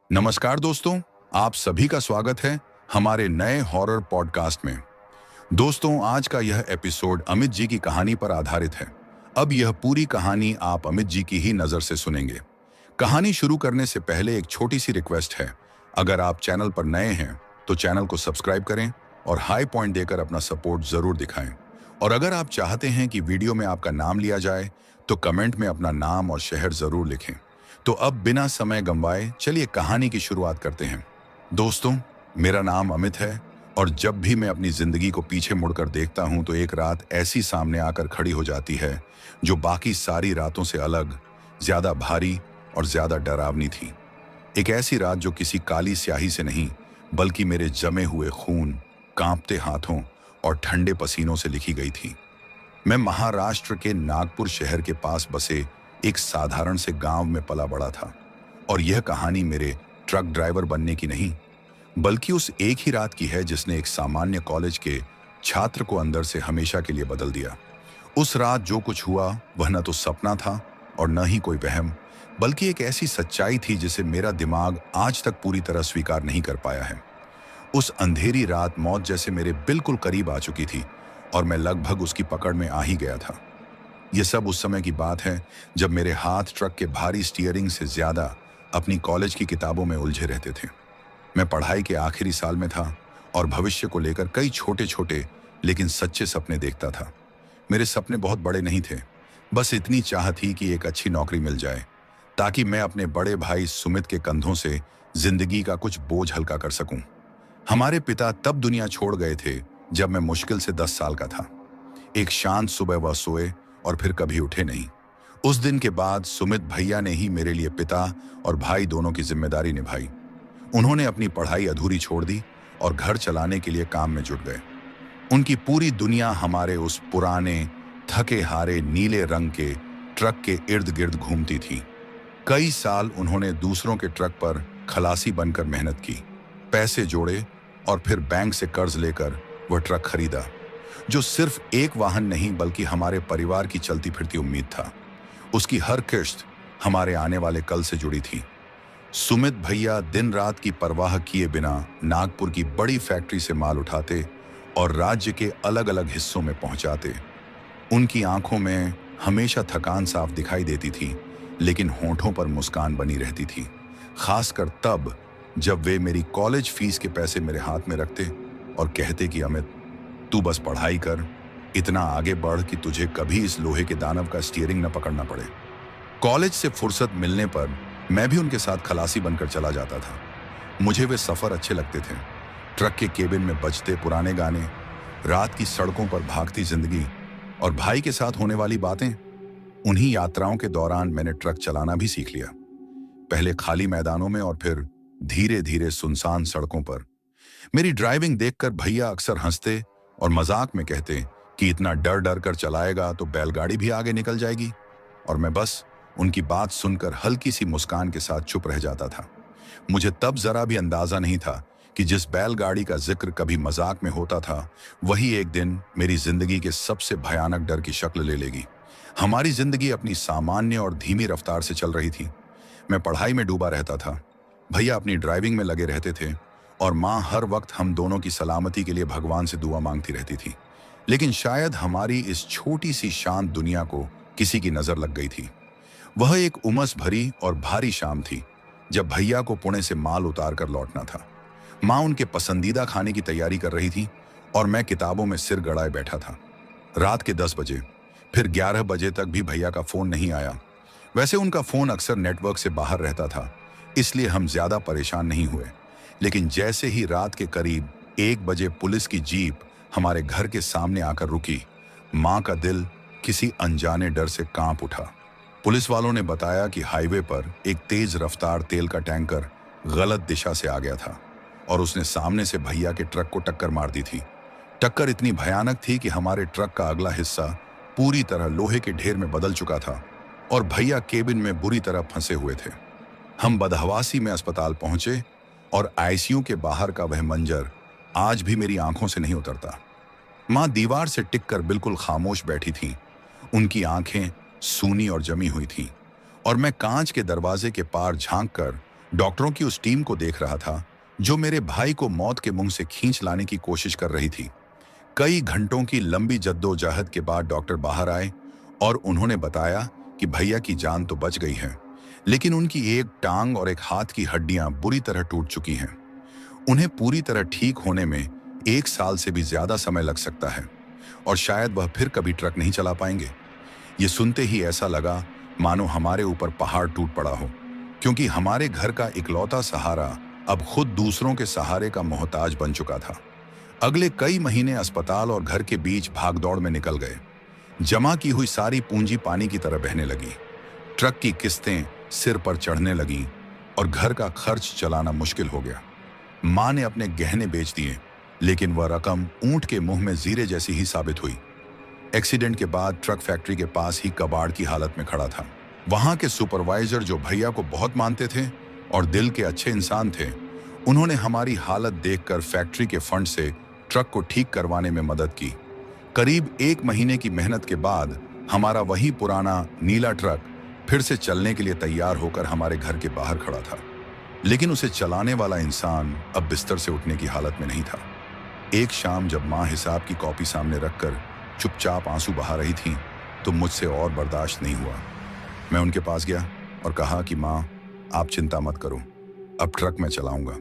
नमस्कार दोस्तों, आप सभी का स्वागत है हमारे नए हॉरर पॉडकास्ट में। दोस्तों, आज का यह एपिसोड अमित जी की कहानी पर आधारित है। अब यह पूरी कहानी आप अमित जी की ही नज़र से सुनेंगे। कहानी शुरू करने से पहले एक छोटी सी रिक्वेस्ट है। अगर आप चैनल पर नए हैं तो चैनल को सब्सक्राइब करें और हाई पॉइंट देकर अपना सपोर्ट ज़रूर दिखाएं। और अगर आप चाहते हैं कि वीडियो में आपका नाम लिया जाए तो कमेंट में अपना नाम और शहर ज़रूर लिखें। तो अब बिना समय गंवाए चलिए कहानी की शुरुआत करते हैं। दोस्तों, मेरा नाम अमित है और जब भी मैं अपनी जिंदगी को पीछे मुड़कर देखता हूं तो एक रात ऐसी सामने आकर खड़ी हो जाती है जो बाकी सारी रातों से अलग, ज्यादा भारी और ज्यादा डरावनी थी। एक ऐसी रात जो किसी काली स्याही से नहीं बल्कि मेरे जमे हुए खून, कांपते हाथों और ठंडे पसीनों से लिखी गई थी। मैं महाराष्ट्र के नागपुर शहर के पास बसे एक साधारण से गांव में पला बड़ा था और यह कहानी मेरे ट्रक ड्राइवर बनने की नहीं बल्कि उस एक ही रात की है जिसने एक सामान्य कॉलेज के छात्र को अंदर से हमेशा के लिए बदल दिया। उस रात जो कुछ हुआ वह न तो सपना था और न ही कोई वहम, बल्कि एक ऐसी सच्चाई थी जिसे मेरा दिमाग आज तक पूरी तरह स्वीकार नहीं कर पाया है। उस अंधेरी रात मौत जैसे मेरे बिल्कुल करीब आ चुकी थी और मैं लगभग उसकी पकड़ में आ ही गया था। यह सब उस समय की बात है जब मेरे हाथ ट्रक के भारी स्टीयरिंग से ज्यादा अपनी कॉलेज की किताबों में उलझे रहते थे। मैं पढ़ाई के आखिरी साल में था और भविष्य को लेकर कई छोटे छोटे लेकिन सच्चे सपने देखता था। मेरे सपने बहुत बड़े नहीं थे, बस इतनी चाह थी कि एक अच्छी नौकरी मिल जाए ताकि मैं अपने बड़े भाई सुमित के कंधों से जिंदगी का कुछ बोझ हल्का कर सकूं। हमारे पिता तब दुनिया छोड़ गए थे जब मैं मुश्किल से 10 साल का था। एक शांत सुबह वह सोए और फिर कभी उठे नहीं। उस दिन के बाद सुमित भैया ने ही मेरे लिए पिता और भाई दोनों की जिम्मेदारी निभाई। उन्होंने अपनी पढ़ाई अधूरी छोड़ दी और घर चलाने के लिए काम में जुट गए। उनकी पूरी दुनिया हमारे उस पुराने थके हारे नीले रंग के ट्रक के इर्द गिर्द घूमती थी। कई साल उन्होंने दूसरों के ट्रक पर खलासी बनकर मेहनत की, पैसे जोड़े और फिर बैंक से कर्ज लेकर वह ट्रक खरीदा जो सिर्फ एक वाहन नहीं बल्कि हमारे परिवार की चलती फिरती उम्मीद था। उसकी हर किश्त हमारे आने वाले कल से जुड़ी थी। सुमित भैया दिन रात की परवाह किए बिना नागपुर की बड़ी फैक्ट्री से माल उठाते और राज्य के अलग अलग हिस्सों में पहुंचाते। उनकी आंखों में हमेशा थकान साफ दिखाई देती थी, लेकिन होंठों पर मुस्कान बनी रहती थी, खासकर तब जब वे मेरी कॉलेज फीस के पैसे मेरे हाथ में रखते और कहते कि अमित, तू बस पढ़ाई कर, इतना आगे बढ़ कि तुझे कभी इस लोहे के दानव का स्टीयरिंग न पकड़ना पड़े। कॉलेज से फुर्सत मिलने पर मैं भी उनके साथ खलासी बनकर चला जाता था। मुझे वे सफर अच्छे लगते थे। ट्रक के केबिन में बजते पुराने गाने, रात की सड़कों पर भागती जिंदगी और भाई के साथ होने वाली बातें। उन्हीं यात्राओं के दौरान मैंने ट्रक चलाना भी सीख लिया, पहले खाली मैदानों में और फिर धीरे धीरे सुनसान सड़कों पर। मेरी ड्राइविंग देखकर भैया अक्सर हंसते और मजाक में कहते कि इतना डर डर कर चलाएगा तो बैलगाड़ी भी आगे निकल जाएगी, और मैं बस उनकी बात सुनकर हल्की सी मुस्कान के साथ चुप रह जाता था। मुझे तब जरा भी अंदाजा नहीं था कि जिस बैलगाड़ी का जिक्र कभी मजाक में होता था वही एक दिन मेरी जिंदगी के सबसे भयानक डर की शक्ल ले लेगी। हमारी जिंदगी अपनी सामान्य और धीमी रफ्तार से चल रही थी। मैं पढ़ाई में डूबा रहता था, भैया अपनी ड्राइविंग में लगे रहते थे और माँ हर वक्त हम दोनों की सलामती के लिए भगवान से दुआ मांगती रहती थी। लेकिन शायद हमारी इस छोटी सी शांत दुनिया को किसी की नजर लग गई थी। वह एक उमस भरी और भारी शाम थी जब भैया को पुणे से माल उतार कर लौटना था। माँ उनके पसंदीदा खाने की तैयारी कर रही थी और मैं किताबों में सिर गड़ाए बैठा था। रात के 10 बजे, फिर 11 बजे तक भी भैया का फोन नहीं आया। वैसे उनका फोन अक्सर नेटवर्क से बाहर रहता था, इसलिए हम ज्यादा परेशान नहीं हुए। लेकिन जैसे ही रात के करीब 1 बजे पुलिस की जीप हमारे घर के सामने आकर रुकी, माँ का दिल किसी अनजाने डर से कांप उठा। पुलिस वालों ने बताया कि हाईवे पर एक तेज रफ्तार तेल का टैंकर गलत दिशा से आ गया था और उसने सामने से भैया के ट्रक को टक्कर मार दी थी। टक्कर इतनी भयानक थी कि हमारे ट्रक का अगला हिस्सा पूरी तरह लोहे के ढेर में बदल चुका था और भैया केबिन में बुरी तरह फंसे हुए थे। हम बदहवासी में अस्पताल पहुंचे और आईसीयू के बाहर का वह मंजर आज भी मेरी आंखों से नहीं उतरता। माँ दीवार से टिककर बिल्कुल खामोश बैठी थी, उनकी आंखें सूनी और जमी हुई थीं, और मैं कांच के दरवाजे के पार झांककर डॉक्टरों की उस टीम को देख रहा था जो मेरे भाई को मौत के मुंह से खींच लाने की कोशिश कर रही थी। कई घंटों की लंबी जद्दोजहद के बाद डॉक्टर बाहर आए और उन्होंने बताया कि भैया की जान तो बच गई है, लेकिन उनकी एक टांग और एक हाथ की हड्डियां बुरी तरह टूट चुकी हैं। उन्हें पूरी तरह ठीक होने में 1 साल से भी ज्यादा समय लग सकता है और शायद वह फिर कभी ट्रक नहीं चला पाएंगे। ये सुनते ही ऐसा लगा मानो हमारे ऊपर पहाड़ टूट पड़ा हो, क्योंकि हमारे घर का इकलौता सहारा अब खुद दूसरों के सहारे का मोहताज बन चुका था। अगले कई महीने अस्पताल और घर के बीच भागदौड़ में निकल गए। जमा की हुई सारी पूंजी पानी की तरह बहने लगी। ट्रक की किस्तें सिर पर चढ़ने लगीं और घर का खर्च चलाना मुश्किल हो गया। मां ने अपने गहने बेच दिए, लेकिन वह रकम ऊंट के मुंह में जीरे जैसी ही साबित हुई। एक्सीडेंट के बाद ट्रक फैक्ट्री के पास ही कबाड़ की हालत में खड़ा था। वहां के सुपरवाइजर, जो भैया को बहुत मानते थे और दिल के अच्छे इंसान थे, उन्होंने हमारी हालत देखकर फैक्ट्री के फंड से ट्रक को ठीक करवाने में मदद की। करीब 1 महीने की मेहनत के बाद हमारा वही पुराना नीला ट्रक फिर से चलने के लिए तैयार होकर हमारे घर के बाहर खड़ा था। लेकिन उसे चलाने वाला इंसान अब बिस्तर से उठने की हालत में नहीं था। एक शाम जब मां हिसाब की कॉपी सामने रखकर चुपचाप आंसू बहा रही थी, तो मुझसे और बर्दाश्त नहीं हुआ। मैं उनके पास गया और कहा कि मां, आप चिंता मत करो, अब ट्रक मैं चलाऊंगा।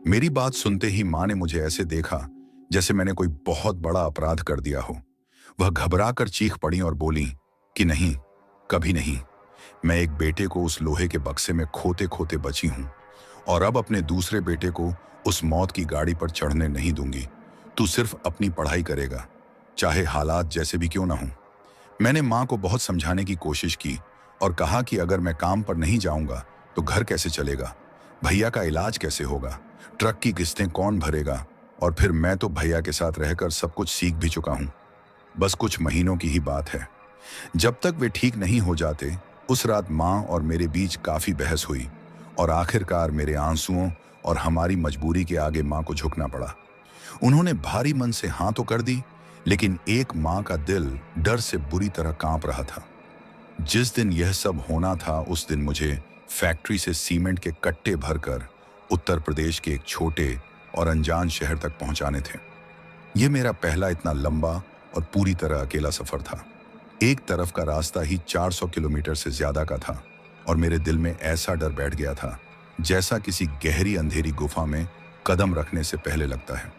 मेरी बात सुनते ही मां ने मुझे ऐसे देखा जैसे मैंने कोई बहुत बड़ा अपराध कर दिया हो। वह घबराकर चीख पड़ी और बोली कि नहीं, कभी नहीं। मैं एक बेटे को उस लोहे के बक्से में खोते खोते बची हूं और अब अपने दूसरे बेटे को उस मौत की गाड़ी पर चढ़ने नहीं दूंगी। तू सिर्फ अपनी पढ़ाई करेगा, चाहे हालात जैसे भी क्यों ना हों। मैंने मां को बहुत समझाने की कोशिश की और कहा कि अगर मैं काम पर नहीं जाऊंगा तो घर कैसे चलेगा, भैया का इलाज कैसे होगा, ट्रक की किस्तें कौन भरेगा, और फिर मैं तो भैया के साथ रहकर सब कुछ सीख भी चुका हूं। बस कुछ महीनों की ही बात है। जब तक वे ठीक नहीं हो जाते, उस रात मां और मेरे बीच काफी बहस हुई और आखिरकार मेरे आंसुओं और हमारी मजबूरी के आगे मां को झुकना पड़ा। उन्होंने भारी मन से हाँ तो कर दी, लेकिन एक मां का दिल डर से बुरी तरह कांप रहा था। जिस दिन यह सब होना था, उस दिन मुझे फैक्ट्री से सीमेंट के कट्टे भरकर उत्तर प्रदेश के एक छोटे और अनजान शहर तक पहुंचाने थे। यह मेरा पहला इतना लंबा और पूरी तरह अकेला सफर था। एक तरफ का रास्ता ही 400 किलोमीटर से ज्यादा का था और मेरे दिल में ऐसा डर बैठ गया था जैसा किसी गहरी अंधेरी गुफा में कदम रखने से पहले लगता है।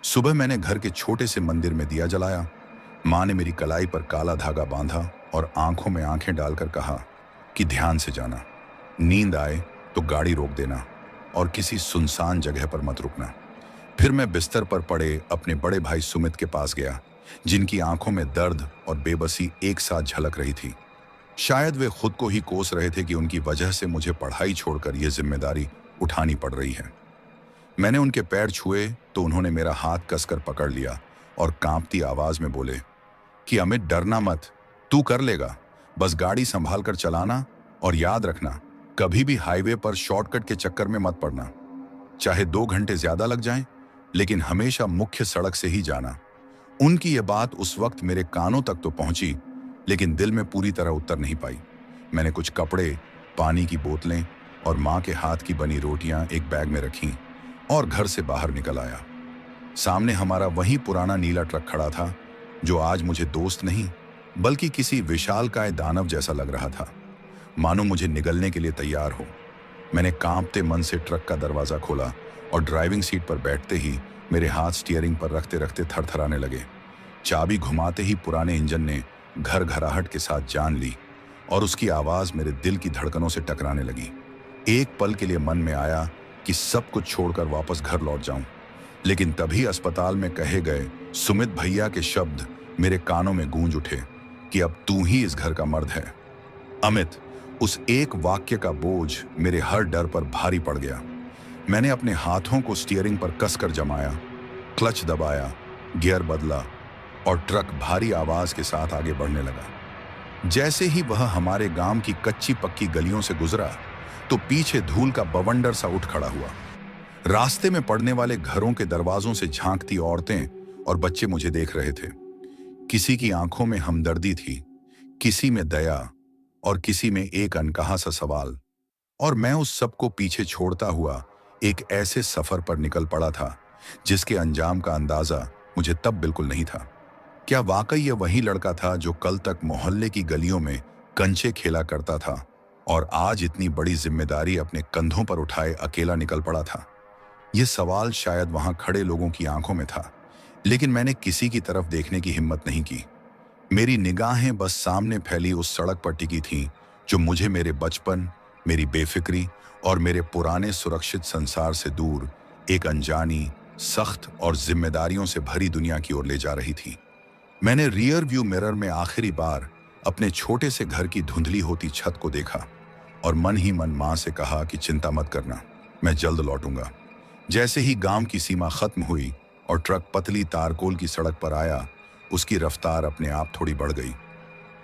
सुबह मैंने घर के छोटे से मंदिर में दिया जलाया। मां ने मेरी कलाई पर काला धागा बांधा और आंखों में आंखें डालकर कहा कि ध्यान से जाना, नींद आए तो गाड़ी रोक देना और किसी सुनसान जगह पर मत रुकना। फिर मैं बिस्तर पर पड़े अपने बड़े भाई सुमित के पास गया, जिनकी आंखों में दर्द और बेबसी एक साथ झलक रही थी। शायद वे खुद को ही कोस रहे थे कि उनकी वजह से मुझे पढ़ाई छोड़कर यह जिम्मेदारी उठानी पड़ रही है। मैंने उनके पैर छुए तो उन्होंने मेरा हाथ कसकर पकड़ लिया और कांपती आवाज में बोले कि अमित, डरना मत, तू कर लेगा। बस गाड़ी संभाल कर चलाना और याद रखना, कभी भी हाईवे पर शॉर्टकट के चक्कर में मत पड़ना। चाहे 2 घंटे ज्यादा लग जाएं, लेकिन हमेशा मुख्य सड़क से ही जाना। उनकी यह बात उस वक्त मेरे कानों तक तो पहुंची, लेकिन दिल में पूरी तरह उतर नहीं पाई। मैंने कुछ कपड़े, पानी की बोतलें और मां के हाथ की बनी रोटियां एक बैग में रखीं और घर से बाहर निकल आया। सामने हमारा वही पुराना नीला ट्रक खड़ा था, जो आज मुझे दोस्त नहीं बल्कि किसी विशालकाय दानव जैसा लग रहा था, मानो मुझे निगलने के लिए तैयार हो। मैंने कांपते मन से ट्रक का दरवाजा खोला और ड्राइविंग सीट पर बैठते ही मेरे हाथ स्टीयरिंग पर रखते रखते थरथराने लगे। चाबी घुमाते ही पुराने इंजन ने घर घराहट के साथ जान ली और उसकी आवाज मेरे दिल की धड़कनों से टकराने लगी। एक पल के लिए मन में आया कि सब कुछ छोड़कर वापस घर लौट जाऊं, लेकिन तभी अस्पताल में कहे गए सुमित भैया के शब्द मेरे कानों में गूंज उठे कि अब तू ही इस घर का मर्द है। अमित, उस एक वाक्य का बोझ मेरे हर डर पर भारी पड़ गया। मैंने अपने हाथों को स्टीयरिंग पर कसकर जमाया, क्लच दबाया, गियर बदला और ट्रक भारी आवाज के साथ आगे बढ़ने लगा। जैसे ही वह हमारे गांव की कच्ची पक्की गलियों से गुजरा, तो पीछे धूल का बवंडर सा उठ खड़ा हुआ। रास्ते में पड़ने वाले घरों के दरवाजों से झांकती औरतें और बच्चे मुझे देख रहे थे। किसी की आंखों में हमदर्दी थी, किसी में दया और किसी में एक अनकहा सा सवाल, और मैं उस सब को पीछे छोड़ता हुआ एक ऐसे सफर पर निकल पड़ा था जिसके अंजाम का अंदाजा मुझे तब बिल्कुल नहीं था। क्या वाकई ये वही लड़का था जो कल तक मोहल्ले की गलियों में कंचे खेला करता था और आज इतनी बड़ी जिम्मेदारी अपने कंधों पर उठाए अकेला निकल पड़ा था? यह सवाल शायद वहां खड़े लोगों की आंखों में था, लेकिन मैंने किसी की तरफ देखने की हिम्मत नहीं की। मेरी निगाहें बस सामने फैली उस सड़क पर टिकी थीं जो मुझे मेरे बचपन, मेरी बेफिक्री और मेरे पुराने सुरक्षित संसार से दूर एक अनजानी, सख्त और जिम्मेदारियों से भरी दुनिया की ओर ले जा रही थी। मैंने रियर व्यू मिरर में आखिरी बार अपने छोटे से घर की धुंधली होती छत को देखा और मन ही मन मां से कहा कि चिंता मत करना, मैं जल्द लौटूंगा। जैसे ही गांव की सीमा खत्म हुई और ट्रक पतली तारकोल की सड़क पर आया, उसकी रफ्तार अपने आप थोड़ी बढ़ गई।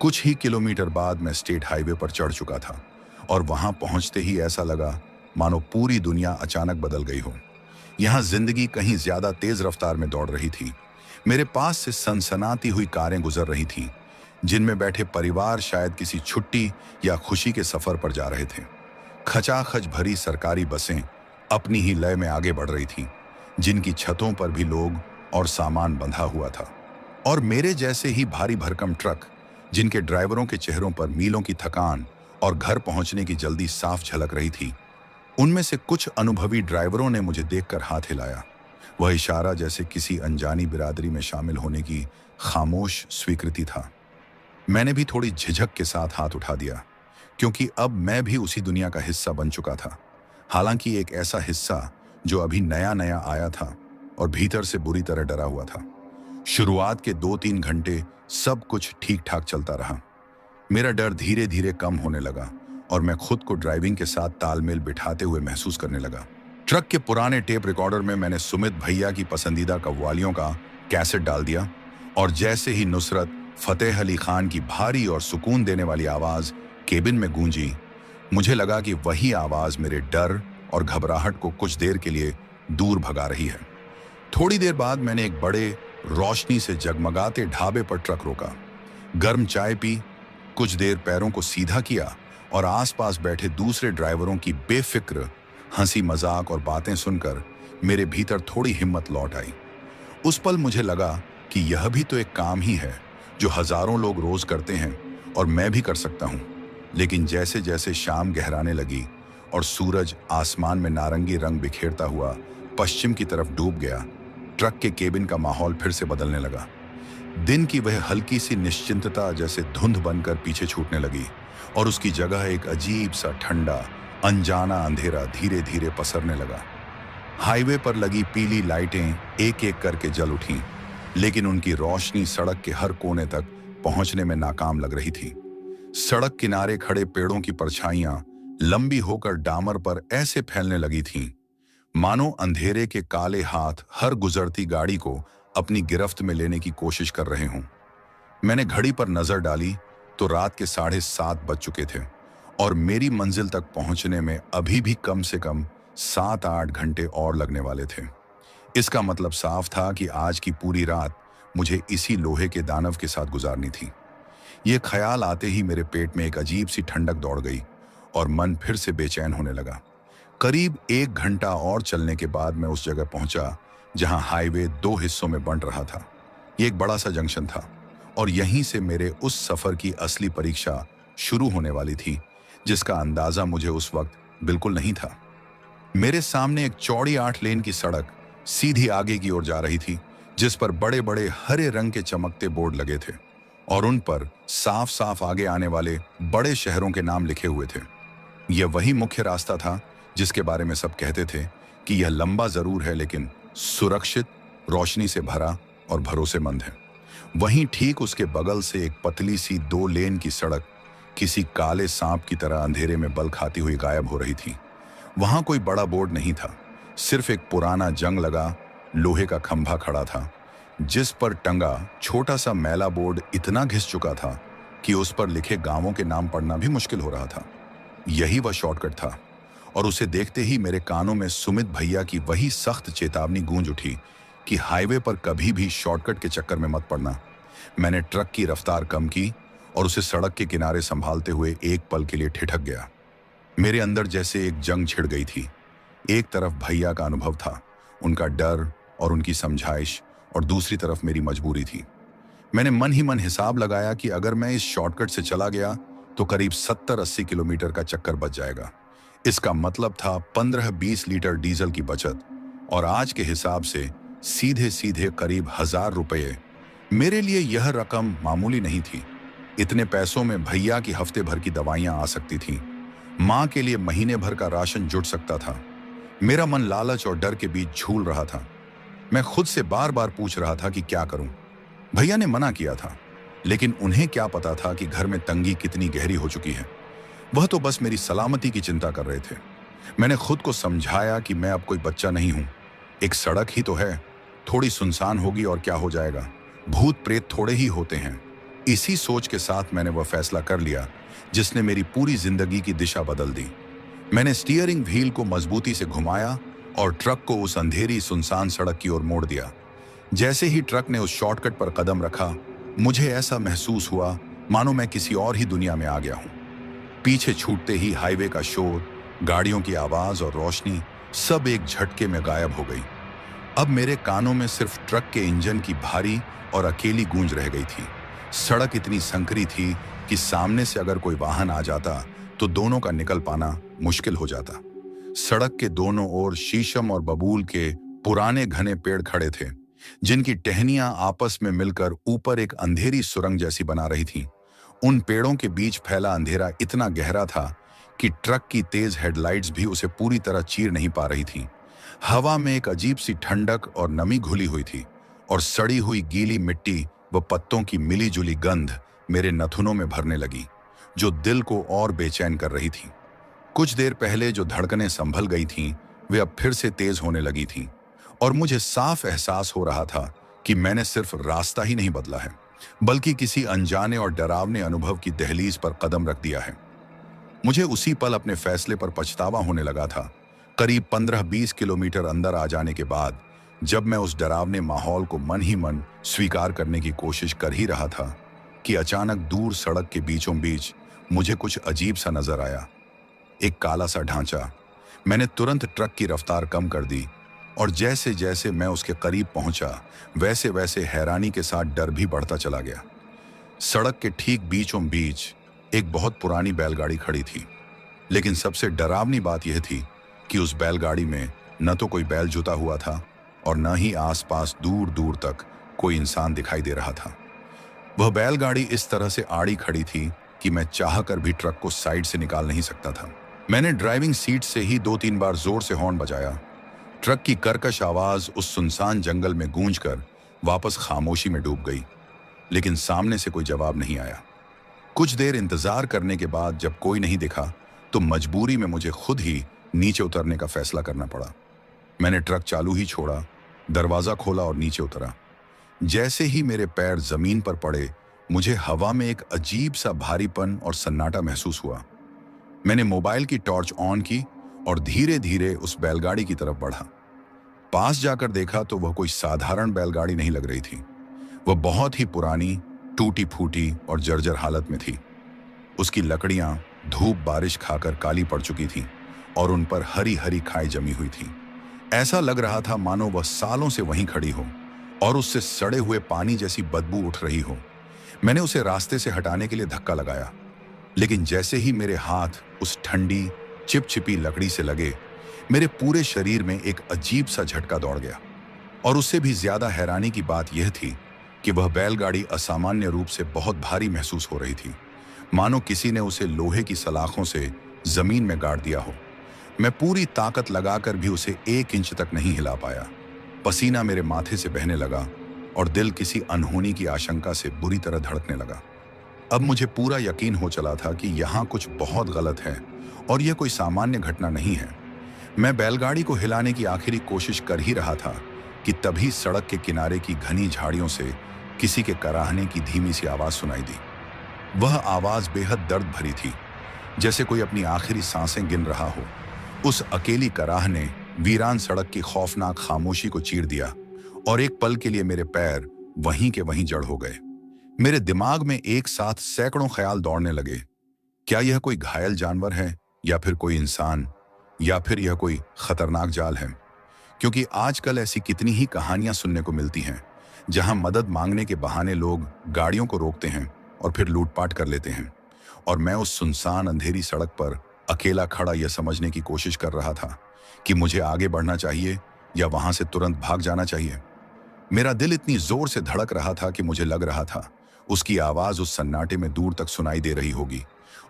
कुछ ही किलोमीटर बाद मैं स्टेट हाईवे पर चढ़ चुका था और वहां पहुंचते ही ऐसा लगा मानो पूरी दुनिया अचानक बदल गई हो। यहां जिंदगी कहीं ज्यादा तेज रफ्तार में दौड़ रही थी। मेरे पास से सनसनाती हुई कारें गुजर रही थीं, जिनमें बैठे परिवार शायद किसी छुट्टी या खुशी के सफर पर जा रहे थे। खचाखच भरी सरकारी बसें अपनी ही लय में आगे बढ़ रही थीं, जिनकी छतों पर भी लोग और सामान बंधा हुआ था। और मेरे जैसे ही भारी भरकम ट्रक, जिनके ड्राइवरों के चेहरों पर मीलों की थकान और घर पहुंचने की जल्दी साफ झलक रही थी। उनमें से कुछ अनुभवी ड्राइवरों ने मुझे देखकर हाथ हिलाया। वह इशारा जैसे किसी अनजानी बिरादरी में शामिल होने की खामोश स्वीकृति था। मैंने भी थोड़ी झिझक के साथ हाथ उठा दिया, क्योंकि अब मैं भी उसी दुनिया का हिस्सा बन चुका था। हालांकि एक ऐसा हिस्सा जो अभी नया नया आया था और भीतर से बुरी तरह डरा हुआ था। शुरुआत के 2-3 घंटे सब कुछ ठीक ठाक चलता रहा। मेरा डर धीरे धीरे कम होने लगा और मैं खुद को ड्राइविंग के साथ तालमेल बिठाते हुए महसूस करने लगा। ट्रक के पुराने टेप रिकॉर्डर में मैंने सुमित भैया की पसंदीदा कव्वालियों का कैसेट डाल दिया और जैसे ही नुसरत फतेह अली खान की भारी और सुकून देने वाली आवाज केबिन में गूंजी, मुझे लगा कि वही आवाज मेरे डर और घबराहट को कुछ देर के लिए दूर भगा रही है। थोड़ी देर बाद मैंने एक बड़े रोशनी से जगमगाते ढाबे पर ट्रक रोका, गर्म चाय पी, कुछ देर पैरों को सीधा किया और आसपास बैठे दूसरे ड्राइवरों की बेफिक्र हंसी मजाक और बातें सुनकर मेरे भीतर थोड़ी हिम्मत लौट आई। उस पल मुझे लगा कि यह भी तो एक काम ही है जो हजारों लोग रोज करते हैं और मैं भी कर सकता हूं। लेकिन जैसे जैसे शाम गहराने लगी और सूरज आसमान में नारंगी रंग बिखेरता हुआ पश्चिम की तरफ डूब गया, ट्रक के केबिन का माहौल फिर से बदलने लगा। दिन की वह हल्की सी निश्चिंतता जैसे धुंध बनकर पीछे छूटने लगी और उसकी जगह एक अजीब सा ठंडा अनजाना अंधेरा धीरे धीरे पसरने लगा। हाईवे पर लगी पीली लाइटें एक एक करके जल उठीं, लेकिन उनकी रोशनी सड़क के हर कोने तक पहुंचने में नाकाम लग रही थी। सड़क किनारे खड़े पेड़ों की परछाइयां लंबी होकर डामर पर ऐसे फैलने लगी थीं, मानो अंधेरे के काले हाथ हर गुजरती गाड़ी को अपनी गिरफ्त में लेने की कोशिश कर रहे हों। मैंने घड़ी पर नजर डाली तो रात के 7:30 बज चुके थे और मेरी मंजिल तक पहुंचने में अभी भी कम से कम 7-8 घंटे और लगने वाले थे। इसका मतलब साफ था कि आज की पूरी रात मुझे इसी लोहे के दानव के साथ गुजारनी थी। ये ख्याल आते ही मेरे पेट में एक अजीब सी ठंडक दौड़ गई और मन फिर से बेचैन होने लगा। करीब 1 घंटा और चलने के बाद मैं उस जगह पहुंचा जहां हाईवे 2 हिस्सों में बंट रहा था। ये एक बड़ा सा जंक्शन था और यहीं से मेरे उस सफर की असली परीक्षा शुरू होने वाली थी, जिसका अंदाजा मुझे उस वक्त बिल्कुल नहीं था। मेरे सामने एक चौड़ी 8 लेन की सड़क सीधी आगे की ओर जा रही थी, जिस पर बड़े बड़े हरे रंग के चमकते बोर्ड लगे थे और उन पर साफ साफ आगे आने वाले बड़े शहरों के नाम लिखे हुए थे। यह वही मुख्य रास्ता था जिसके बारे में सब कहते थे कि यह लंबा जरूर है लेकिन सुरक्षित, रोशनी से भरा और भरोसेमंद है। वहीं ठीक उसके बगल से एक पतली सी 2 लेन की सड़क किसी काले सांप की तरह अंधेरे में बल खाती हुई गायब हो रही थी। वहां कोई बड़ा बोर्ड नहीं था, सिर्फ एक पुराना जंग लगा लोहे का खंभा खड़ा था, जिस पर टंगा छोटा सा मैला बोर्ड इतना घिस चुका था कि उस पर लिखे गांवों के नाम पढ़ना भी मुश्किल हो रहा था। यही वह शॉर्टकट था और उसे देखते ही मेरे कानों में सुमित भैया की वही सख्त चेतावनी गूंज उठी कि हाईवे पर कभी भी शॉर्टकट के चक्कर में मत पड़ना। मैंने ट्रक की रफ्तार कम की और उसे सड़क के किनारे संभालते हुए एक पल के लिए ठिठक गया। मेरे अंदर जैसे एक जंग छिड़ गई थी। एक तरफ भैया का अनुभव था, उनका डर और उनकी समझाइश, और दूसरी तरफ मेरी मजबूरी थी। मैंने मन ही मन हिसाब लगाया कि अगर मैं इस शॉर्टकट से चला गया तो करीब 70-80 किलोमीटर का चक्कर बच जाएगा। इसका मतलब था 15-20 लीटर डीजल की बचत, और आज के हिसाब से सीधे सीधे करीब 1000 रुपये। मेरे लिए यह रकम मामूली नहीं थी। इतने पैसों में भैया की हफ्ते भर की दवाइयां आ सकती थीं, माँ के लिए महीने भर का राशन जुट सकता था। मेरा मन लालच और डर के बीच झूल रहा था। मैं खुद से बार बार पूछ रहा था कि क्या करूं। भैया ने मना किया था, लेकिन उन्हें क्या पता था कि घर में तंगी कितनी गहरी हो चुकी है। वह तो बस मेरी सलामती की चिंता कर रहे थे। मैंने खुद को समझाया कि मैं अब कोई बच्चा नहीं हूं। एक सड़क ही तो है, थोड़ी सुनसान होगी और क्या हो जाएगा, भूत प्रेत थोड़े ही होते हैं। इसी सोच के साथ मैंने वह फैसला कर लिया जिसने मेरी पूरी जिंदगी की दिशा बदल दी। मैंने स्टीयरिंग व्हील को मजबूती से घुमाया और ट्रक को उस अंधेरी सुनसान सड़क की ओर मोड़ दिया। जैसे ही ट्रक ने उस शॉर्टकट पर कदम रखा, मुझे ऐसा महसूस हुआ मानो मैं किसी और ही दुनिया में आ गया हूं। पीछे छूटते ही हाईवे का शोर, गाड़ियों की आवाज और रोशनी सब एक झटके में गायब हो गई। अब मेरे कानों में सिर्फ ट्रक के इंजन की भारी और अकेली गूंज रह गई थी। सड़क इतनी संकरी थी कि सामने से अगर कोई वाहन आ जाता तो दोनों का निकल पाना मुश्किल हो जाता। सड़क के दोनों ओर शीशम और बबूल के पुराने घने पेड़ खड़े थे, जिनकी टहनियां आपस में मिलकर ऊपर एक अंधेरी सुरंग जैसी बना रही थीं। उन पेड़ों के बीच फैला अंधेरा इतना गहरा था कि ट्रक की तेज हेडलाइट्स भी उसे पूरी तरह चीर नहीं पा रही थीं। हवा में एक अजीब सी ठंडक और नमी घुली हुई थी, और सड़ी हुई गीली मिट्टी व पत्तों की मिली-जुली गंध मेरे नथुनों में भरने लगी, जो दिल को और बेचैन कर रही थी। कुछ देर पहले जो धड़कनें संभल गई थीं, वे अब फिर से तेज होने लगी थीं, और मुझे साफ एहसास हो रहा था कि मैंने सिर्फ रास्ता ही नहीं बदला है, बल्कि किसी अनजाने और डरावने अनुभव की दहलीज पर कदम रख दिया है। मुझे उसी पल अपने फैसले पर पछतावा होने लगा था। करीब 15-20 किलोमीटर अंदर आ जाने के बाद, जब मैं उस डरावने माहौल को मन ही मन स्वीकार करने की कोशिश कर ही रहा था कि अचानक दूर सड़क के बीचों बीच मुझे कुछ अजीब सा नजर आया। एक काला सा ढांचा। मैंने तुरंत ट्रक की रफ्तार कम कर दी, और जैसे जैसे मैं उसके करीब पहुंचा, वैसे वैसे हैरानी के साथ डर भी बढ़ता चला गया। सड़क के ठीक बीचों बीच एक बहुत पुरानी बैलगाड़ी खड़ी थी, लेकिन सबसे डरावनी बात यह थी कि उस बैलगाड़ी में न तो कोई बैल जुता हुआ था और न ही आसपास दूर दूर तक कोई इंसान दिखाई दे रहा था। वह बैलगाड़ी इस तरह से आड़ी खड़ी थी कि मैं चाहकर भी ट्रक को साइड से निकाल नहीं सकता था। मैंने ड्राइविंग सीट से ही 2-3 बार जोर से हॉर्न बजाया। ट्रक की कर्कश आवाज उस सुनसान जंगल में गूंजकर वापस खामोशी में डूब गई, लेकिन सामने से कोई जवाब नहीं आया। कुछ देर इंतजार करने के बाद जब कोई नहीं दिखा, तो मजबूरी में मुझे खुद ही नीचे उतरने का फैसला करना पड़ा। मैंने ट्रक चालू ही छोड़ा, दरवाजा खोला और नीचे उतरा। जैसे ही मेरे पैर जमीन पर पड़े, मुझे हवा में एक अजीब सा भारीपन और सन्नाटा महसूस हुआ। मैंने मोबाइल की टॉर्च ऑन की और धीरे धीरे उस बैलगाड़ी की तरफ बढ़ा। पास जाकर देखा तो वह कोई साधारण बैलगाड़ी नहीं लग रही थी। वह बहुत ही पुरानी, टूटी फूटी और जर्जर हालत में थी। उसकी लकड़ियां धूप बारिश खाकर काली पड़ चुकी थीं, और उन पर हरी हरी खाई जमी हुई थी। ऐसा लग रहा था मानो वह सालों से वहीं खड़ी हो और उससे सड़े हुए पानी जैसी बदबू उठ रही हो। मैंने उसे रास्ते से हटाने के लिए धक्का लगाया, लेकिन जैसे ही मेरे हाथ उस ठंडी चिपचिपी लकड़ी से लगे, मेरे पूरे शरीर में एक अजीब सा झटका दौड़ गया। और उससे भी ज्यादा हैरानी की बात यह थी कि वह बैलगाड़ी असामान्य रूप से बहुत भारी महसूस हो रही थी, मानो किसी ने उसे लोहे की सलाखों से जमीन में गाड़ दिया हो। मैं पूरी ताकत लगाकर भी उसे 1 इंच तक नहीं हिला पाया। पसीना मेरे माथे से बहने लगा और दिल किसी अनहोनी की आशंका से बुरी तरह धड़कने लगा। अब मुझे पूरा यकीन हो चला था कि यहाँ कुछ बहुत गलत है और यह कोई सामान्य घटना नहीं है। मैं बैलगाड़ी को हिलाने की आखिरी कोशिश कर ही रहा था कि तभी सड़क के किनारे की घनी झाड़ियों से किसी के कराहने की धीमी सी आवाज सुनाई दी। वह आवाज बेहद दर्द भरी थी, जैसे कोई अपनी आखिरी सांसें गिन रहा हो। उस अकेली कराह ने वीरान सड़क की खौफनाक खामोशी को चीर दिया, और एक पल के लिए मेरे पैर वहीं के वहीं जड़ हो गए। मेरे दिमाग में एक साथ सैकड़ों ख्याल दौड़ने लगे। क्या यह कोई घायल जानवर है, या फिर कोई इंसान, या फिर यह कोई खतरनाक जाल है? क्योंकि आजकल ऐसी कितनी ही कहानियां सुनने को मिलती हैं जहां मदद मांगने के बहाने लोग गाड़ियों को रोकते हैं और फिर लूटपाट कर लेते हैं। और मैं उस सुनसान अंधेरी सड़क पर अकेला खड़ा यह समझने की कोशिश कर रहा था कि मुझे आगे बढ़ना चाहिए या वहां से तुरंत भाग जाना चाहिए। मेरा दिल इतनी जोर से धड़क रहा था कि मुझे लग रहा था उसकी आवाज उस सन्नाटे में दूर तक सुनाई दे रही होगी,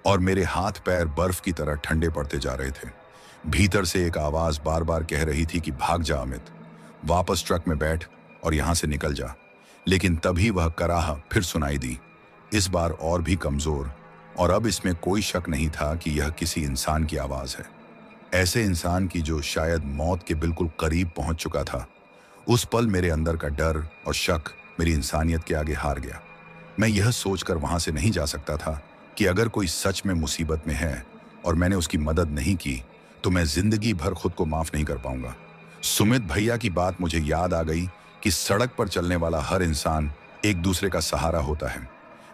और मेरे हाथ पैर बर्फ की तरह ठंडे पड़ते जा रहे थे। भीतर से एक आवाज बार बार कह रही थी कि भाग जा अमित, वापस ट्रक में बैठ और यहां से निकल जा। लेकिन तभी वह कराह फिर सुनाई दी, इस बार और भी कमजोर, और अब इसमें कोई शक नहीं था कि यह किसी इंसान की आवाज है। ऐसे इंसान की जो शायद मौत के बिल्कुल करीब पहुंच चुका था। उस पल मेरे अंदर का डर और शक मेरी इंसानियत के आगे हार गया। मैं यह सोचकर वहां से नहीं जा सकता था कि अगर कोई सच में मुसीबत में है और मैंने उसकी मदद नहीं की तो मैं जिंदगी भर खुद को माफ नहीं कर पाऊंगा। सुमित भैया की बात मुझे याद आ गई कि सड़क पर चलने वाला हर इंसान एक दूसरे का सहारा होता है।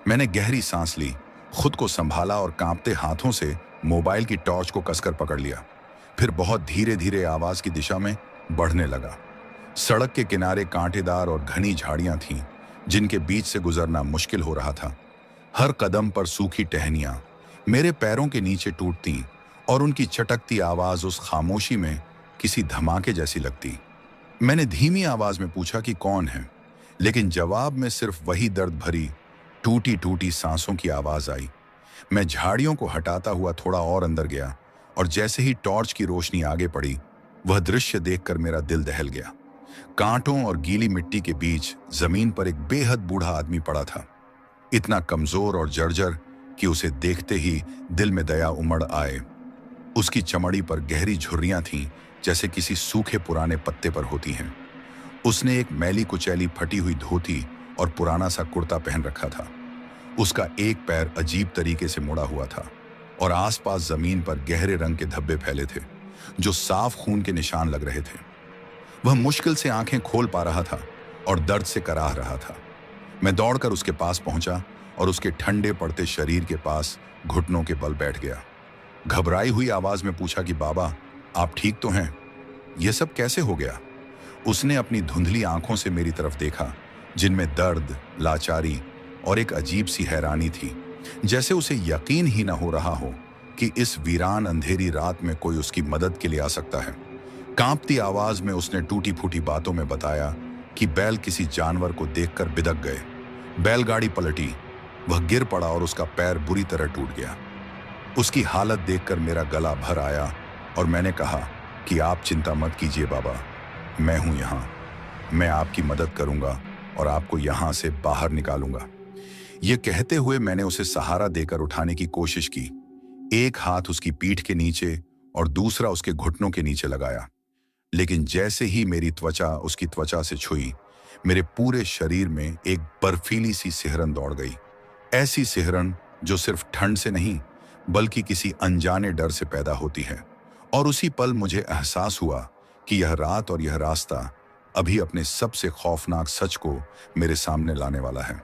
मैंने गहरी सांस ली, खुद को संभाला और कांपते हाथों से मोबाइल की टॉर्च को कसकर पकड़ लिया। फिर बहुत धीरे धीरे आवाज की दिशा में बढ़ने लगा। सड़क के किनारे कांटेदार और घनी झाड़ियां थीं, जिनके बीच से गुजरना मुश्किल हो रहा था। हर कदम पर सूखी टहनियां मेरे पैरों के नीचे टूटती और उनकी चटकती आवाज उस खामोशी में किसी धमाके जैसी लगती। मैंने धीमी आवाज में पूछा कि कौन है, लेकिन जवाब में सिर्फ वही दर्द भरी टूटी टूटी सांसों की आवाज आई। मैं झाड़ियों को हटाता हुआ थोड़ा और अंदर गया, और जैसे ही टॉर्च की रोशनी आगे पड़ी, वह दृश्य देखकर मेरा दिल दहल गया। कांटों और गीली मिट्टी के बीच जमीन पर एक बेहद बूढ़ा आदमी पड़ा था, इतना कमजोर और जर्जर कि उसे देखते ही दिल में दया उमड़ आए। उसकी चमड़ी पर गहरी झुर्रियां थीं, जैसे किसी सूखे पुराने पत्ते पर होती हैं। उसने एक मैली कुचैली फटी हुई धोती और पुराना सा कुर्ता पहन रखा था। उसका एक पैर अजीब तरीके से मुड़ा हुआ था और आसपास जमीन पर गहरे रंग के धब्बे फैले थे, जो साफ खून के निशान लग रहे थे। वह मुश्किल से आंखें खोल पा रहा था और दर्द से कराह रहा था। मैं दौड़कर उसके पास पहुंचा और उसके ठंडे पड़ते शरीर के पास घुटनों के बल बैठ गया। घबराई हुई आवाज में पूछा कि बाबा, आप ठीक तो हैं? यह सब कैसे हो गया? उसने अपनी धुंधली आंखों से मेरी तरफ देखा, जिनमें दर्द, लाचारी और एक अजीब सी हैरानी थी, जैसे उसे यकीन ही न हो रहा हो कि इस वीरान अंधेरी रात में कोई उसकी मदद के लिए आ सकता है। कांपती आवाज में उसने टूटी फूटी बातों में बताया कि बैल किसी जानवर को देखकर बिदक गए। बैलगाड़ी पलटी, वह गिर पड़ा और उसका पैर बुरी तरह टूट गया। उसकी हालत देखकर मेरा गला भर आया और मैंने कहा कि आप चिंता मत कीजिए बाबा, मैं हूं यहाँ। मैं आपकी मदद करूंगा और आपको यहाँ से बाहर निकालूंगा। ये कहते हुए मैंने उसे सहारा देकर उठाने की कोशिश की। एक हाथ उसकी पीठ के नीचे और दूसरा उसके घुटनों के नीचे लगाया। लेकिन जैसे ही मेरी त्वचा उसकी त्वचा से छुई, मेरे पूरे शरीर में एक बर्फीली सी सिहरन दौड़ गई। ऐसी सिहरन जो सिर्फ ठंड से नहीं बल्कि किसी अनजाने डर से पैदा होती है। और उसी पल मुझे एहसास हुआ कि यह रात और यह रास्ता अभी अपने सबसे खौफनाक सच को मेरे सामने लाने वाला है।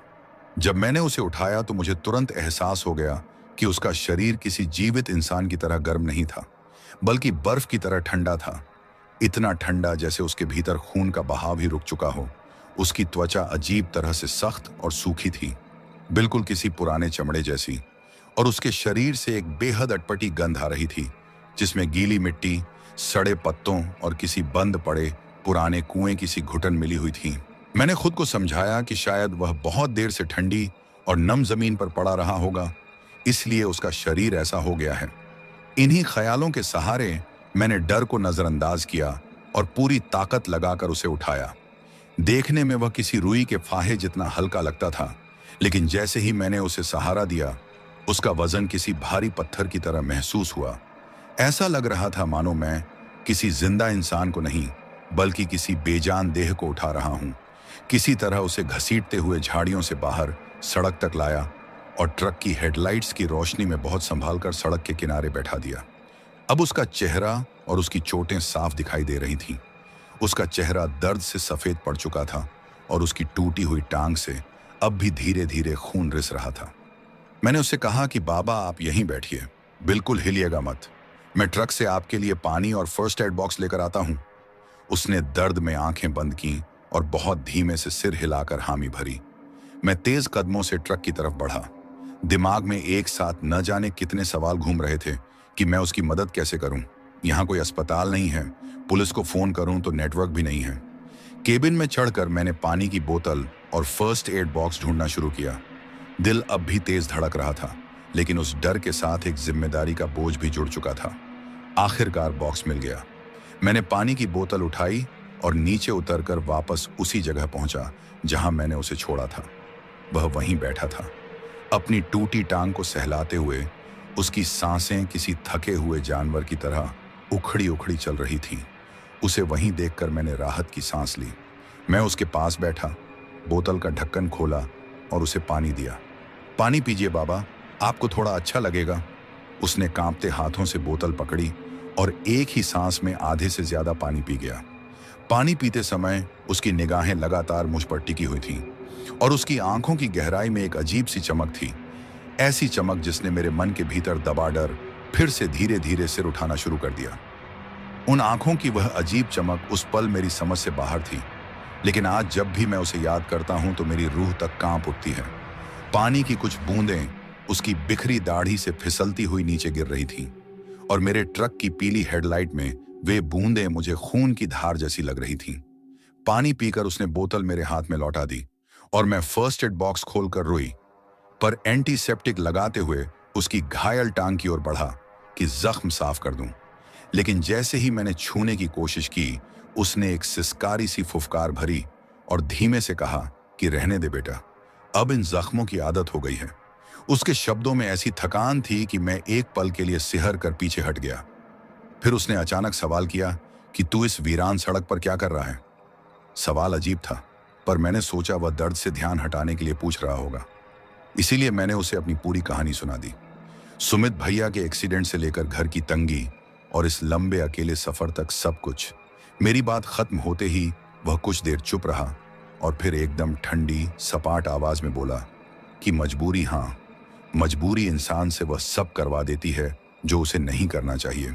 जब मैंने उसे उठाया तो मुझे तुरंत एहसास हो गया कि उसका शरीर किसी जीवित इंसान की तरह गर्म नहीं था, बल्कि बर्फ की तरह ठंडा था। इतना ठंडा जैसे उसके भीतर खून का बहाव ही रुक चुका हो। उसकी त्वचा अजीब तरह से सख्त और सूखी थी, बिल्कुल किसी पुराने चमड़े जैसी, और उसके शरीर से एक बेहद अटपटी गंध आ रही थी, जिसमें गीली मिट्टी, सड़े पत्तों और किसी बंद पड़े पुराने कुएं की सी घुटन मिली हुई थी। मैंने खुद को समझाया कि शायद वह बहुत देर से ठंडी और नम जमीन पर पड़ा रहा होगा, इसलिए उसका शरीर ऐसा हो गया है। इन्हीं ख्यालों के सहारे मैंने डर को नजरअंदाज किया और पूरी ताकत लगाकर उसे उठाया। देखने में वह किसी रुई के फाहे जितना हल्का लगता था, लेकिन जैसे ही मैंने उसे सहारा दिया, उसका वजन किसी भारी पत्थर की तरह महसूस हुआ। ऐसा लग रहा था मानो मैं किसी जिंदा इंसान को नहीं बल्कि किसी बेजान देह को उठा रहा हूं। किसी तरह उसे घसीटते हुए झाड़ियों से बाहर सड़क तक लाया और ट्रक की हेडलाइट्स की रोशनी में बहुत संभाल कर सड़क के किनारे बैठा दिया। अब उसका चेहरा और उसकी चोटें साफ दिखाई दे रही थीं। उसका चेहरा दर्द से सफेद पड़ चुका था और उसकी टूटी हुई टांग से अब भी धीरे धीरे खून रिस रहा था। मैंने उससे कहा कि बाबा, आप यहीं बैठिए, बिल्कुल हिलिएगा मत। मैं ट्रक से आपके लिए पानी और फर्स्ट एड बॉक्स लेकर आता हूँ। उसने दर्द में आंखें बंद की और बहुत धीमे से सिर हिलाकर हामी भरी। मैं तेज कदमों से ट्रक की तरफ बढ़ा। दिमाग में एक साथ न जाने कितने सवाल घूम रहे थे कि मैं उसकी मदद कैसे करूं। यहाँ कोई अस्पताल नहीं है, पुलिस को फोन करूं तो नेटवर्क भी नहीं है। केबिन में चढ़कर मैंने पानी की बोतल और फर्स्ट एड बॉक्स ढूंढना शुरू किया। दिल अब भी तेज धड़क रहा था, लेकिन उस डर के साथ एक जिम्मेदारी का बोझ भी जुड़ चुका था। आखिरकार बॉक्स मिल गया। मैंने पानी की बोतल उठाई और नीचे उतरकर वापस उसी जगह पहुंचा जहां मैंने उसे छोड़ा था। वह वहीं बैठा था, अपनी टूटी टांग को सहलाते हुए। उसकी सांसें किसी थके हुए जानवर की तरह उखड़ी उखड़ी चल रही थीं। उसे वहीं देखकर मैंने राहत की सांस ली। मैं उसके पास बैठा, बोतल का ढक्कन खोला और उसे पानी दिया। पानी पीजिए बाबा, आपको थोड़ा अच्छा लगेगा। उसने कांपते हाथों से बोतल पकड़ी और एक ही सांस में आधे से ज्यादा पानी पी गया। पानी पीते समय उसकी निगाहें लगातार मुझ पर टिकी हुई थीं और उसकी आंखों की गहराई में एक अजीब सी चमक थी। ऐसी चमक जिसने मेरे मन के भीतर दबा डर फिर से धीरे धीरे सिर उठाना शुरू कर दिया। उन आंखों की वह अजीब चमक उस पल मेरी समझ से बाहर थी, लेकिन आज जब भी मैं उसे याद करता हूं तो मेरी रूह तक कांप उठती है। पानी की कुछ बूंदें उसकी बिखरी दाढ़ी से फिसलती हुई नीचे गिर रही थीं और मेरे ट्रक की पीली हेडलाइट में वे बूंदें मुझे खून की धार जैसी लग रही थीं। पानी पीकर उसने बोतल मेरे हाथ में लौटा दी और मैं फर्स्ट एड बॉक्स खोलकर रोई, पर एंटीसेप्टिक लगाते हुए उसकी घायल टांग की ओर बढ़ा कि जख्म साफ कर दूं। लेकिन जैसे ही मैंने छूने की कोशिश की, उसने एक सिसकारी सी फुफकार भरी और धीमे से कहा कि रहने दे बेटा, अब इन जख्मों की आदत हो गई है। उसके शब्दों में ऐसी थकान थी कि मैं एक पल के लिए सिहर कर पीछे हट गया। फिर उसने अचानक सवाल किया कि तू इस वीरान सड़क पर क्या कर रहा है। सवाल अजीब था, पर मैंने सोचा वह दर्द से ध्यान हटाने के लिए पूछ रहा होगा। इसीलिए मैंने उसे अपनी पूरी कहानी सुना दी। सुमित भैया के एक्सीडेंट से लेकर घर की तंगी और इस लंबे अकेले सफर तक सब कुछ। मेरी बात खत्म होते ही वह कुछ देर चुप रहा और फिर एकदम ठंडी सपाट आवाज में बोला कि मजबूरी, हाँ, मजबूरी इंसान से वह सब करवा देती है जो उसे नहीं करना चाहिए।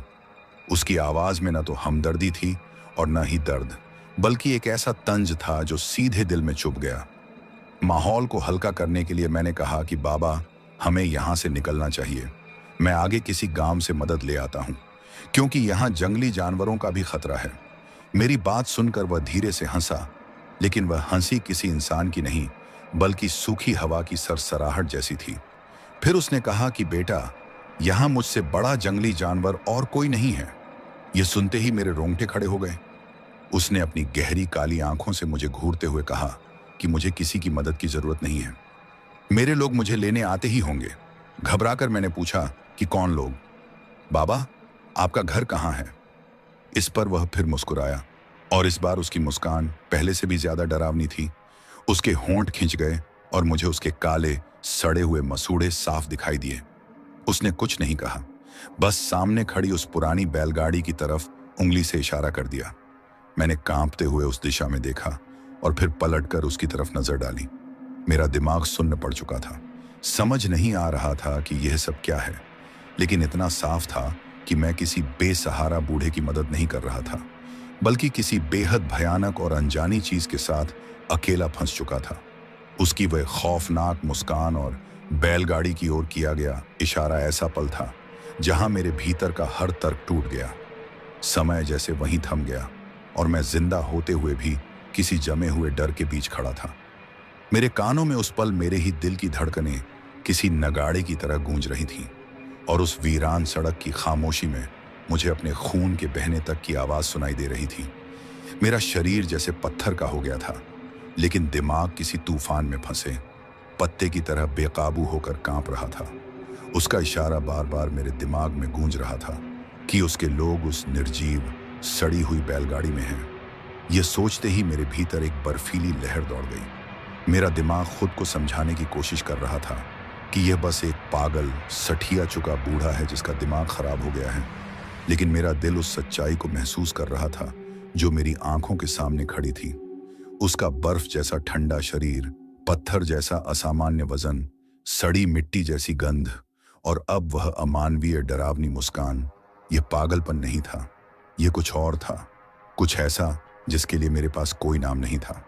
उसकी आवाज में न तो हमदर्दी थी और न ही दर्द, बल्कि एक ऐसा तंज था जो सीधे दिल में चुभ गया। माहौल को हल्का करने के लिए मैंने कहा कि बाबा, हमें यहाँ से निकलना चाहिए। मैं आगे किसी गांव से मदद ले आता हूँ, क्योंकि यहाँ जंगली जानवरों का भी खतरा है। मेरी बात सुनकर वह धीरे से हंसा, लेकिन वह हंसी किसी इंसान की नहीं, बल्कि सूखी हवा की सरसराहट जैसी थी। फिर उसने कहा कि बेटा, यहाँ मुझसे बड़ा जंगली जानवर और कोई नहीं है। यह सुनते ही मेरे रोंगटे खड़े हो गए। उसने अपनी गहरी काली आंखों से मुझे घूरते हुए कहा कि मुझे किसी की मदद की जरूरत नहीं है, मेरे लोग मुझे लेने आते ही होंगे। घबराकर मैंने पूछा कि कौन लोग? बाबा, आपका घर कहाँ है? इस पर वह फिर मुस्कुराया और इस बार उसकी मुस्कान पहले से भी ज्यादा डरावनी थी। उसके होंठ खिंच गए और मुझे उसके काले सड़े हुए मसूड़े साफ दिखाई दिए। उसने कुछ नहीं कहा, बस सामने खड़ी उस पुरानी बैलगाड़ी की तरफ उंगली से इशारा कर दिया। मैंने कांपते हुए उस दिशा में देखा और फिर पलटकर उसकी तरफ नजर डाली। मेरा दिमाग सुन्न पड़ चुका था। समझ नहीं आ रहा था कि यह सब क्या है, लेकिन इतना साफ था कि मैं किसी बेसहारा बूढ़े की मदद नहीं कर रहा था, बल्कि किसी बेहद भयानक और अनजानी चीज के साथ अकेला फंस चुका था। उसकी वह खौफनाक मुस्कान और बैलगाड़ी की ओर किया गया इशारा ऐसा पल था जहां मेरे भीतर का हर तर्क टूट गया। समय जैसे वहीं थम गया और मैं जिंदा होते हुए भी किसी जमे हुए डर के बीच खड़ा था। मेरे कानों में उस पल मेरे ही दिल की धड़कनें किसी नगाड़े की तरह गूंज रही थीं और उस वीरान सड़क की खामोशी में मुझे अपने खून के बहने तक की आवाज सुनाई दे रही थी। मेरा शरीर जैसे पत्थर का हो गया था, लेकिन दिमाग किसी तूफान में फंसे पत्ते की तरह बेकाबू होकर कांप रहा था। उसका इशारा बार बार मेरे दिमाग में गूंज रहा था कि उसके लोग उस निर्जीव सड़ी हुई बैलगाड़ी में हैं। यह सोचते ही मेरे भीतर एक बर्फीली लहर दौड़ गई। मेरा दिमाग खुद को समझाने की कोशिश कर रहा था कि यह बस एक पागल सठिया चुका बूढ़ा है जिसका दिमाग खराब हो गया है, लेकिन मेरा दिल उस सच्चाई को महसूस कर रहा था जो मेरी आंखों के सामने खड़ी थी। उसका बर्फ जैसा ठंडा शरीर, पत्थर जैसा असामान्य वजन, सड़ी मिट्टी जैसी गंध और अब वह अमानवीय डरावनी मुस्कान। यह पागलपन नहीं था, यह कुछ और था, कुछ ऐसा जिसके लिए मेरे पास कोई नाम नहीं था।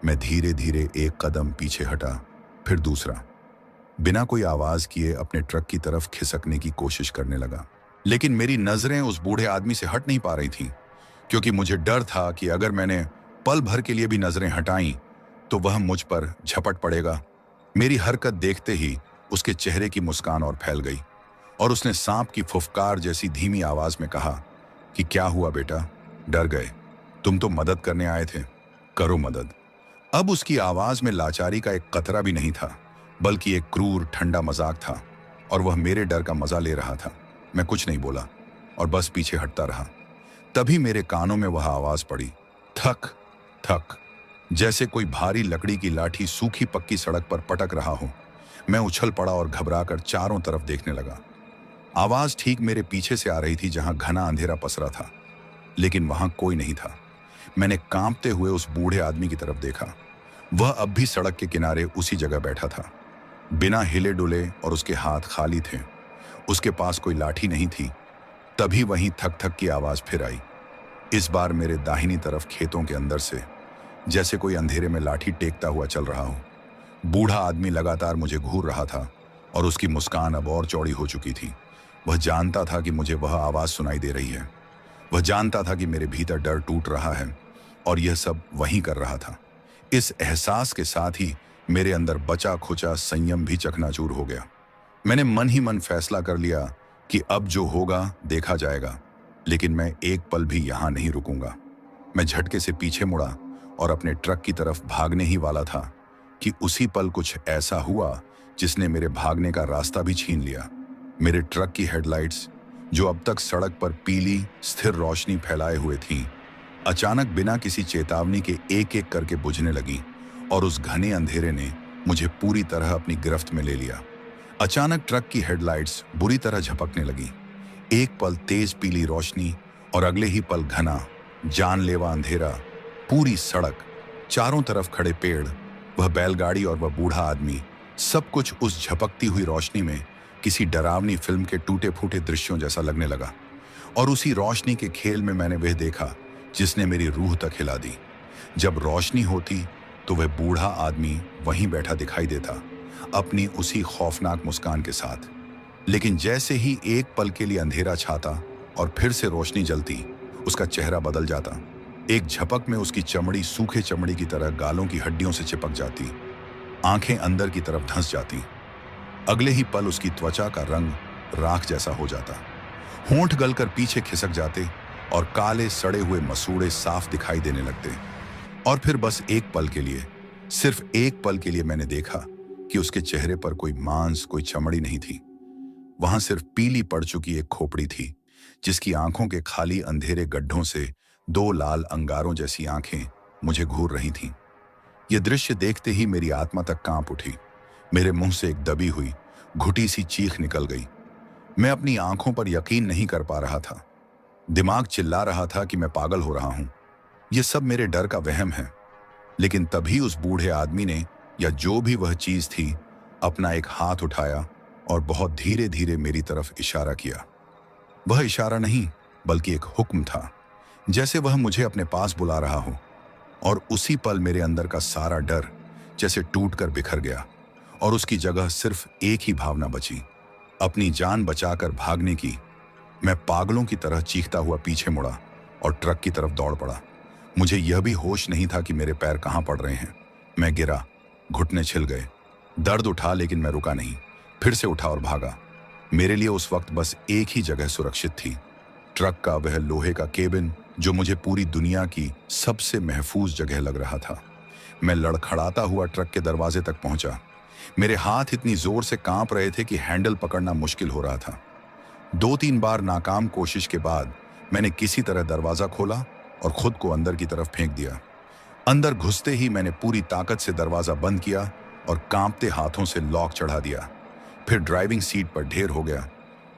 मैं धीरे धीरे एक कदम पीछे हटा, फिर दूसरा। बिना कोई आवाज किए अपने ट्रक की तरफ खिसकने की कोशिश करने लगा, लेकिन मेरी नजरें उस बूढ़े आदमी से हट नहीं पा रही थीं, क्योंकि मुझे डर था कि अगर मैंने पल भर के लिए भी नजरें हटाईं तो वह मुझ पर झपट पड़ेगा। मेरी हरकत देखते ही उसके चेहरे की मुस्कान और फैल गई और उसने सांप की फुफकार जैसी धीमी आवाज में कहा कि क्या हुआ बेटा, डर गए? तुम तो मदद करने आए थे, करो मदद। अब उसकी आवाज में लाचारी का एक कतरा भी नहीं था, बल्कि एक क्रूर ठंडा मजाक था, और वह मेरे डर का मजा ले रहा था। मैं कुछ नहीं बोला और बस पीछे हटता रहा। तभी मेरे कानों में वह आवाज पड़ी, थक थक, जैसे कोई भारी लकड़ी की लाठी सूखी पक्की सड़क पर पटक रहा हो। मैं उछल पड़ा और घबराकर चारों तरफ देखने लगा। आवाज ठीक मेरे पीछे से आ रही थी, जहां घना अंधेरा पसरा था, लेकिन वहां कोई नहीं था। मैंने कांपते हुए उस बूढ़े आदमी की तरफ देखा। वह अब भी सड़क के किनारे उसी जगह बैठा था, बिना हिले डुले, और उसके हाथ खाली थे। उसके पास कोई लाठी नहीं थी। तभी वहीं थक थक की आवाज फिर आई, इस बार मेरे दाहिनी तरफ खेतों के अंदर से, जैसे कोई अंधेरे में लाठी टेकता हुआ चल रहा हो। बूढ़ा आदमी लगातार मुझे घूर रहा था और उसकी मुस्कान अब और चौड़ी हो चुकी थी। वह जानता था कि मुझे वह आवाज सुनाई दे रही है। वह जानता था कि मेरे भीतर डर टूट रहा है और यह सब वहीं कर रहा था। इस एहसास के साथ ही मेरे अंदर बचा खुचा संयम भी चकनाचूर हो गया। मैंने मन ही मन फैसला कर लिया कि अब जो होगा देखा जाएगा, लेकिन मैं एक पल भी यहां नहीं रुकूंगा। मैं झटके से पीछे मुड़ा और अपने ट्रक की तरफ भागने ही वाला था कि उसी पल कुछ ऐसा हुआ जिसने मेरे भागने का रास्ता भी छीन लिया। मेरे ट्रक की हेडलाइट्स, जो अब तक सड़क पर पीली स्थिर रोशनी फैलाए हुए थीं, अचानक बिना किसी चेतावनी के एक एक करके बुझने लगी और उस घने अंधेरे ने मुझे पूरी तरह अपनी गिरफ्त में ले लिया। अचानक ट्रक की हेडलाइट्स बुरी तरह झपकने लगी। एक पल तेज पीली रोशनी और अगले ही पल घना जानलेवा अंधेरा। पूरी सड़क, चारों तरफ खड़े पेड़, वह बैलगाड़ी और वह बूढ़ा आदमी, सब कुछ उस झपकती हुई रोशनी में किसी डरावनी फिल्म के टूटे फूटे दृश्यों जैसा लगने लगा। और उसी रोशनी के खेल में मैंने वह देखा जिसने मेरी रूह तक हिला दी। जब रोशनी होती तो वह बूढ़ा आदमी वहीं बैठा दिखाई देता, अपनी उसी खौफनाक मुस्कान के साथ। लेकिन जैसे ही एक पल के लिए अंधेरा छाता और फिर से रोशनी जलती, उसका चेहरा बदल जाता। एक झपक में उसकी चमड़ी सूखे चमड़ी की तरह गालों की हड्डियों से चिपक जाती, आंखें अंदर की तरफ धंस जाती। अगले ही पल उसकी त्वचा का रंग राख जैसा हो जाता, होंठ गलकर पीछे खिसक जाते और काले सड़े हुए मसूड़े साफ दिखाई देने लगते। और फिर बस एक पल के लिए, सिर्फ एक पल के लिए मैंने देखा कि उसके चेहरे पर कोई मांस, कोई चमड़ी नहीं थी। वहां सिर्फ पीली पड़ चुकी एक खोपड़ी थी, जिसकी आंखों के खाली अंधेरे गड्ढों से दो लाल अंगारों जैसी आंखें मुझे घूर रही थीं। यह दृश्य देखते ही मेरी आत्मा तक कांप उठी। मेरे मुंह से एक दबी हुई घुटी सी चीख निकल गई। मैं अपनी आंखों पर यकीन नहीं कर पा रहा था। दिमाग चिल्ला रहा था कि मैं पागल हो रहा हूं, यह सब मेरे डर का वहम है। लेकिन तभी उस बूढ़े आदमी ने, या जो भी वह चीज थी, अपना एक हाथ उठाया और बहुत धीरे धीरे मेरी तरफ इशारा किया। वह इशारा नहीं, बल्कि एक हुक्म था, जैसे वह मुझे अपने पास बुला रहा हो। और उसी पल मेरे अंदर का सारा डर जैसे टूटकर बिखर गया और उसकी जगह सिर्फ एक ही भावना बची, अपनी जान बचाकर भागने की। मैं पागलों की तरह चीखता हुआ पीछे मुड़ा और ट्रक की तरफ दौड़ पड़ा। मुझे यह भी होश नहीं था कि मेरे पैर कहां पड़ रहे हैं। मैं गिरा, घुटने छिल गए, दर्द उठा, लेकिन मैं रुका नहीं, फिर से उठा और भागा। मेरे लिए उस वक्त बस एक ही जगह सुरक्षित थी, ट्रक का वह लोहे का केबिन, जो मुझे पूरी दुनिया की सबसे महफूज जगह लग रहा था। मैं लड़खड़ाता हुआ ट्रक के दरवाजे तक पहुंचा। मेरे हाथ इतनी जोर से कांप रहे थे कि हैंडल पकड़ना मुश्किल हो रहा था। 2-3 बार नाकाम कोशिश के बाद मैंने किसी तरह दरवाजा खोला और खुद को अंदर की तरफ फेंक दिया। अंदर घुसते ही मैंने पूरी ताकत से दरवाजा बंद किया और कांपते हाथों से लॉक चढ़ा दिया। फिर ड्राइविंग सीट पर ढेर हो गया।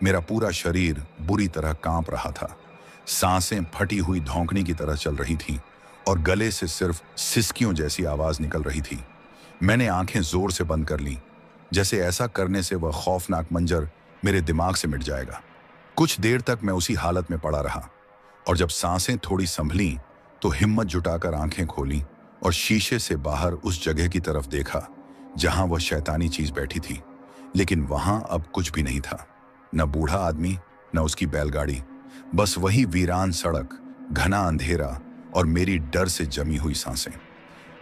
मेरा पूरा शरीर बुरी तरह कांप रहा था। सांसें फटी हुई धौंकनी की तरह चल रही थीं और गले से सिर्फ सिसकियों जैसी आवाज निकल रही थी। मैंने आंखें जोर से बंद कर लीं, जैसे ऐसा करने से वह खौफनाक मंजर मेरे दिमाग से मिट जाएगा। कुछ देर तक मैं उसी हालत में पड़ा रहा और जब सांसें थोड़ी संभली तो हिम्मत जुटाकर आंखें खोली और शीशे से बाहर उस जगह की तरफ देखा जहां वह शैतानी चीज बैठी थी। लेकिन वहां अब कुछ भी नहीं था, न बूढ़ा आदमी न उसकी बैलगाड़ी, बस वही वीरान सड़क, घना अंधेरा और मेरी डर से जमी हुई सांसें।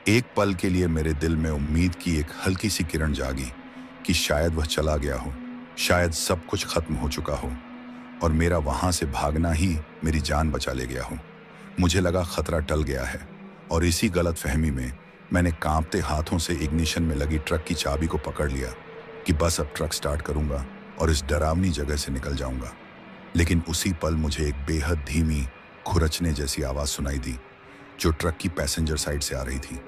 एक पल के लिए मेरे दिल में उम्मीद की एक हल्की सी किरण जागी कि शायद वह चला गया हो, शायद सब कुछ खत्म हो चुका हो और मेरा वहां से भागना ही मेरी जान बचा ले गया हो। मुझे लगा खतरा टल गया है और इसी गलतफहमी में मैंने कांपते हाथों से इग्निशन में लगी ट्रक की चाबी को पकड़ लिया कि बस अब ट्रक स्टार्ट करूंगा और इस डरावनी जगह से निकल जाऊंगा। लेकिन उसी पल मुझे एक बेहद धीमी खुरचने जैसी आवाज सुनाई दी जो ट्रक की पैसेंजर साइड से आ रही थी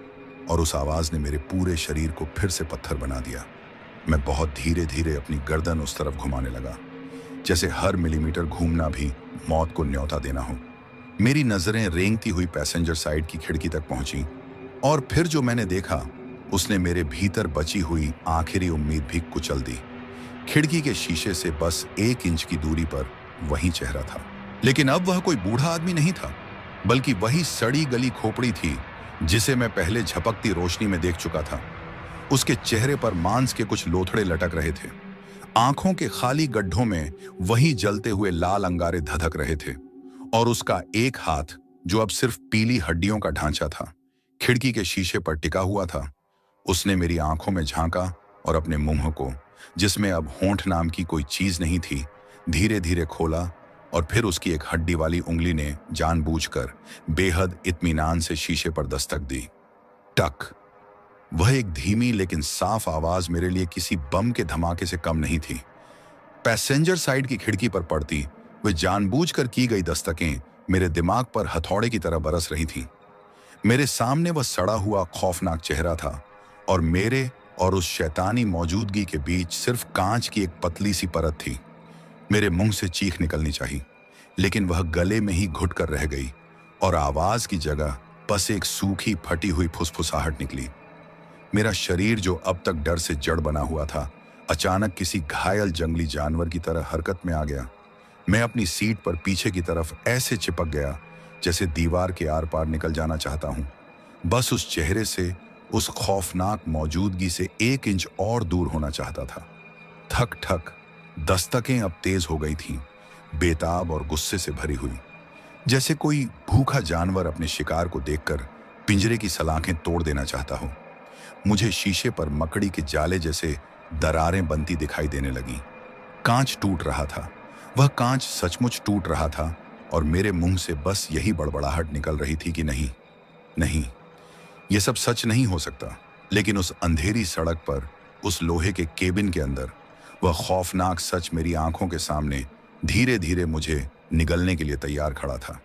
और उस आवाज ने मेरे पूरे शरीर को फिर से पत्थर बना दिया। मैं बहुत धीरे धीरे अपनी गर्दन उस तरफ घुमाने लगा, जैसे हर मिलीमीटर घूमना भी मौत को न्योता देना हो। मेरी नजरें रेंगती हुई पैसेंजर साइड की खिड़की तक पहुंची और फिर जो मैंने देखा उसने मेरे भीतर बची हुई आखिरी उम्मीद भी कुचल दी। खिड़की के शीशे से बस 1 इंच की दूरी पर वही चेहरा था, लेकिन अब वह कोई बूढ़ा आदमी नहीं था, बल्कि वही सड़ी गली खोपड़ी थी जिसे मैं पहले झपकती रोशनी में देख चुका था। उसके चेहरे पर मांस के कुछ लोथड़े लटक रहे थे, आंखों के खाली गड्ढों में वही जलते हुए लाल अंगारे धधक रहे थे और उसका एक हाथ, जो अब सिर्फ पीली हड्डियों का ढांचा था, खिड़की के शीशे पर टिका हुआ था। उसने मेरी आंखों में झांका और अपने मुंह को, जिसमें अब होंठ नाम की कोई चीज नहीं थी, धीरे धीरे खोला और फिर उसकी एक हड्डी वाली उंगली ने जानबूझकर बेहद इत्मीनान से शीशे पर दस्तक दी। टक। वह एक धीमी लेकिन साफ आवाज मेरे लिए किसी बम के धमाके से कम नहीं थी। पैसेंजर साइड की खिड़की पर पड़ती वे जानबूझकर की गई दस्तकें मेरे दिमाग पर हथौड़े की तरह बरस रही थीं। मेरे सामने वह सड़ा हुआ खौफनाक चेहरा था और मेरे और उस शैतानी मौजूदगी के बीच सिर्फ कांच की एक पतली सी परत थी। मेरे मुंह से चीख निकलनी चाहिए, लेकिन वह गले में ही घुट कर रह गई और आवाज की जगह बस एक सूखी फटी हुई फुसफुसाहट निकली। मेरा शरीर, जो अब तक डर से जड़ बना हुआ था, अचानक किसी घायल जंगली जानवर की तरह हरकत में आ गया। मैं अपनी सीट पर पीछे की तरफ ऐसे चिपक गया जैसे दीवार के आर पार निकल जाना चाहता हूं। बस उस चेहरे से, उस खौफनाक मौजूदगी से 1 इंच और दूर होना चाहता था। ठक ठक दस्तकें अब तेज हो गई थीं, बेताब और गुस्से से भरी हुई, जैसे कोई भूखा जानवर अपने शिकार को देखकर पिंजरे की सलाखें तोड़ देना चाहता हो। मुझे शीशे पर मकड़ी के जाले जैसे दरारें बनती दिखाई देने लगीं। कांच टूट रहा था, वह कांच सचमुच टूट रहा था और मेरे मुंह से बस यही बड़बड़ाहट निकल रही थी कि नहीं, नहीं, यह सब सच नहीं हो सकता। लेकिन उस अंधेरी सड़क पर, उस लोहे के केबिन के अंदर, वह खौफनाक सच मेरी आंखों के सामने धीरे धीरे मुझे निगलने के लिए तैयार खड़ा था।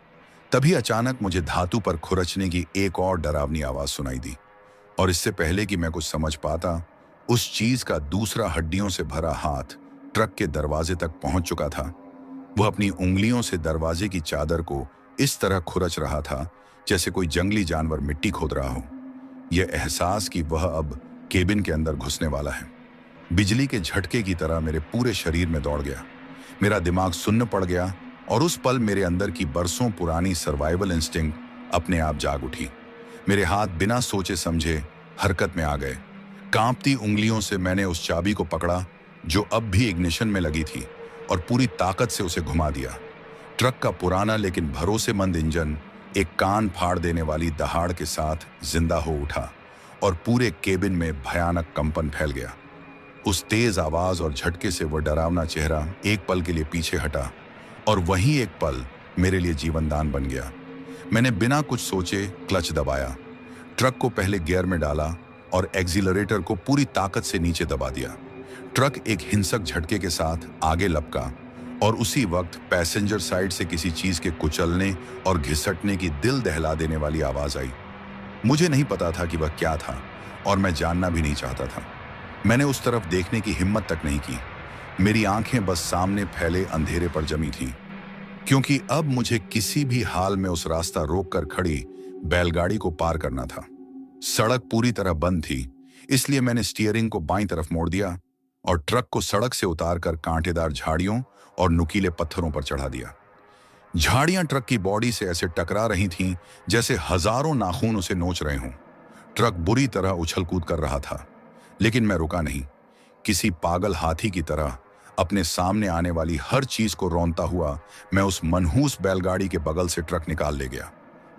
तभी अचानक मुझे धातु पर खुरचने की एक और डरावनी आवाज सुनाई दी और इससे पहले कि मैं कुछ समझ पाता, उस चीज का दूसरा हड्डियों से भरा हाथ ट्रक के दरवाजे तक पहुंच चुका था। वह अपनी उंगलियों से दरवाजे की चादर को इस तरह खुरच रहा था जैसे कोई जंगली जानवर मिट्टी खोद रहा हो। यह एहसास कि वह अब केबिन के अंदर घुसने वाला है, बिजली के झटके की तरह मेरे पूरे शरीर में दौड़ गया। मेरा दिमाग सुन्न पड़ गया और उस पल मेरे अंदर की बरसों पुरानी सर्वाइवल इंस्टिंक्ट अपने आप जाग उठी। मेरे हाथ बिना सोचे समझे हरकत में आ गए। कांपती उंगलियों से मैंने उस चाबी को पकड़ा जो अब भी इग्निशन में लगी थी और पूरी ताकत से उसे घुमा दिया। ट्रक का पुराना लेकिन भरोसेमंद इंजन एक कान फाड़ देने वाली दहाड़ के साथ जिंदा हो उठा और पूरे केबिन में भयानक कंपन फैल गया। उस तेज आवाज और झटके से वह डरावना चेहरा एक पल के लिए पीछे हटा और वही एक पल मेरे लिए जीवनदान बन गया। मैंने बिना कुछ सोचे क्लच दबाया, ट्रक को पहले गियर में डाला और एक्सीलरेटर को पूरी ताकत से नीचे दबा दिया। ट्रक एक हिंसक झटके के साथ आगे लपका और उसी वक्त पैसेंजर साइड से किसी चीज के कुचलने और घिसटने की दिल दहला देने वाली आवाज आई। मुझे नहीं पता था कि वह क्या था और मैं जानना भी नहीं चाहता था। मैंने उस तरफ देखने की हिम्मत तक नहीं की। मेरी आंखें बस सामने फैले अंधेरे पर जमी थीं, क्योंकि अब मुझे किसी भी हाल में उस रास्ता रोककर खड़ी बैलगाड़ी को पार करना था। सड़क पूरी तरह बंद थी, इसलिए मैंने स्टीयरिंग को बाईं तरफ मोड़ दिया और ट्रक को सड़क से उतारकर कांटेदार झाड़ियों और नुकीले पत्थरों पर चढ़ा दिया। झाड़ियां ट्रक की बॉडी से ऐसे टकरा रही थीं जैसे हजारों नाखून उसे नोच रहे हों। ट्रक बुरी तरह उछल कूद कर रहा था, लेकिन मैं रुका नहीं। किसी पागल हाथी की तरह अपने सामने आने वाली हर चीज को रौंदता हुआ मैं उस मनहूस बैलगाड़ी के बगल से ट्रक निकाल ले गया।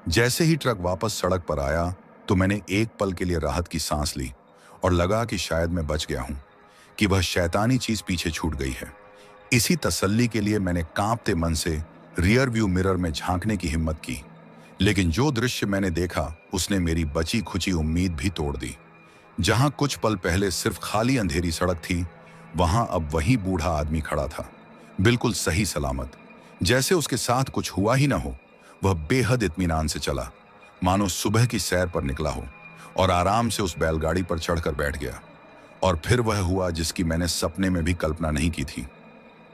जैसे ही ट्रक वापस सड़क पर आया तो मैंने एक पल के लिए राहत की सांस ली और लगा कि शायद मैं बच गया हूं, कि वह शैतानी चीज पीछे छूट गई है। इसी तसल्ली के लिए मैंने कांपते मन से रियर व्यू मिरर में झांकने की हिम्मत की, लेकिन जो दृश्य मैंने देखा उसने मेरी बची खुची उम्मीद भी तोड़ दी। जहां कुछ पल पहले सिर्फ खाली अंधेरी सड़क थी, वहां अब वही बूढ़ा आदमी खड़ा था, बिल्कुल सही सलामत, जैसे उसके साथ कुछ हुआ ही ना हो। वह बेहद इत्मीनान से चला, मानो सुबह की सैर पर निकला हो, और आराम से उस बैलगाड़ी पर चढ़कर बैठ गया। और फिर वह हुआ जिसकी मैंने सपने में भी कल्पना नहीं की थी।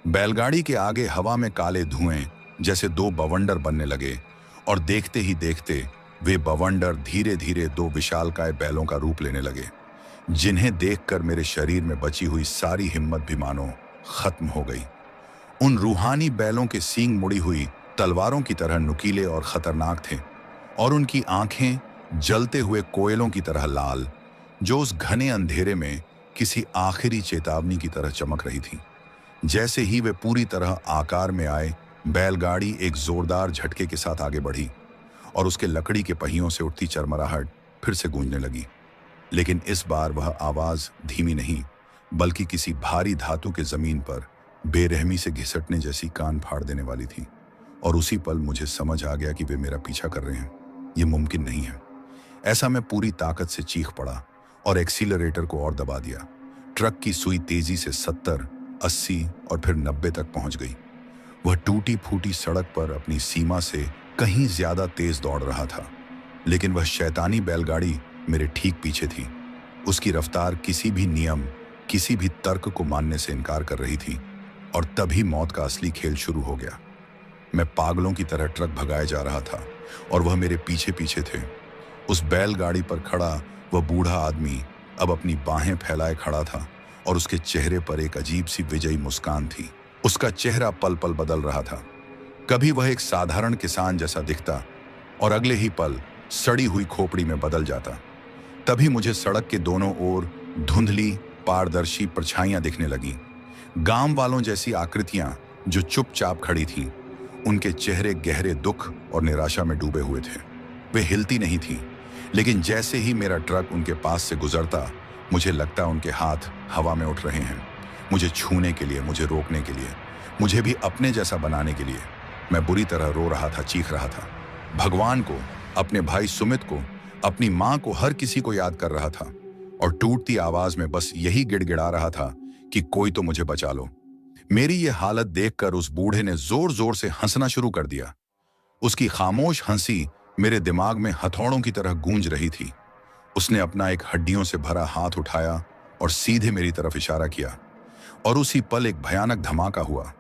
बैलगाड़ी के आगे हवा में काले धुएं जैसे दो बवंडर बनने लगे, और देखते ही देखते वे बवंडर धीरे धीरे दो विशालकाय बैलों का रूप लेने लगे, जिन्हें देखकर मेरे शरीर में बची हुई सारी हिम्मत भी मानो खत्म हो गई। उन रूहानी बैलों के सींग मुड़ी हुई तलवारों की तरह नुकीले और खतरनाक थे, और उनकी आंखें जलते हुए कोयलों की तरह लाल, जो उस घने अंधेरे में किसी आखिरी चेतावनी की तरह चमक रही थी। जैसे ही वे पूरी तरह आकार में आए, बैलगाड़ी एक जोरदार झटके के साथ आगे बढ़ी, और उसके लकड़ी के पहियों से उठती चरमराहट फिर से गूंजने लगी। लेकिन इस बार वह आवाज धीमी नहीं, बल्कि किसी भारी धातु के जमीन पर बेरहमी से घिसटने जैसी कान फाड़ देने वाली थी। और उसी पल मुझे समझ आ गया कि वे मेरा पीछा कर रहे हैं। ये मुमकिन नहीं है। ऐसा मैं पूरी ताकत से चीख पड़ा और एक्सीलरेटर को और दबा दिया। ट्रक की सुई तेजी से 70, 80 और फिर 90 तक पहुंच गई। वह टूटी फूटी सड़क पर अपनी सीमा से कहीं ज्यादा तेज दौड़ रहा था, लेकिन वह शैतानी बैलगाड़ी मेरे ठीक पीछे थी। उसकी रफ्तार किसी भी नियम, किसी भी तर्क को मानने से इनकार कर रही थी। और तभी मौत का असली खेल शुरू हो गया। मैं पागलों की तरह ट्रक भगाए जा रहा था, और वह मेरे पीछे पीछे थे। उस बैलगाड़ी पर खड़ा वह बूढ़ा आदमी अब अपनी बाहें फैलाए खड़ा था, और उसके चेहरे पर एक अजीब सी विजयी मुस्कान थी। उसका चेहरा पल पल बदल रहा था। कभी वह एक साधारण किसान जैसा दिखता, और अगले ही पल सड़ी हुई खोपड़ी में बदल जाता। तभी मुझे सड़क के दोनों ओर धुंधली पारदर्शी परछाइयां दिखने लगीं। गांव वालों जैसी आकृतियां जो चुपचाप खड़ी थीं। उनके चेहरे गहरे दुख और निराशा में डूबे हुए थे। वे हिलती नहीं थीं, लेकिन जैसे ही मेरा ट्रक उनके पास से गुजरता, मुझे लगता उनके हाथ हवा में उठ रहे हैं, मुझे छूने के लिए, मुझे रोकने के लिए, मुझे भी अपने जैसा बनाने के लिए। मैं बुरी तरह रो रहा था, चीख रहा था। भगवान को, अपने भाई सुमित को, अपनी माँ को, हर किसी को याद कर रहा था, और टूटती आवाज में बस यही गिड़गिड़ा रहा था कि कोई तो मुझे बचा लो। मेरी ये हालत देखकर उस बूढ़े ने जोर जोर से हंसना शुरू कर दिया। उसकी खामोश हंसी मेरे दिमाग में हथौड़ों की तरह गूंज रही थी। उसने अपना एक हड्डियों से भरा हाथ उठाया और सीधे मेरी तरफ इशारा किया, और उसी पल एक भयानक धमाका हुआ।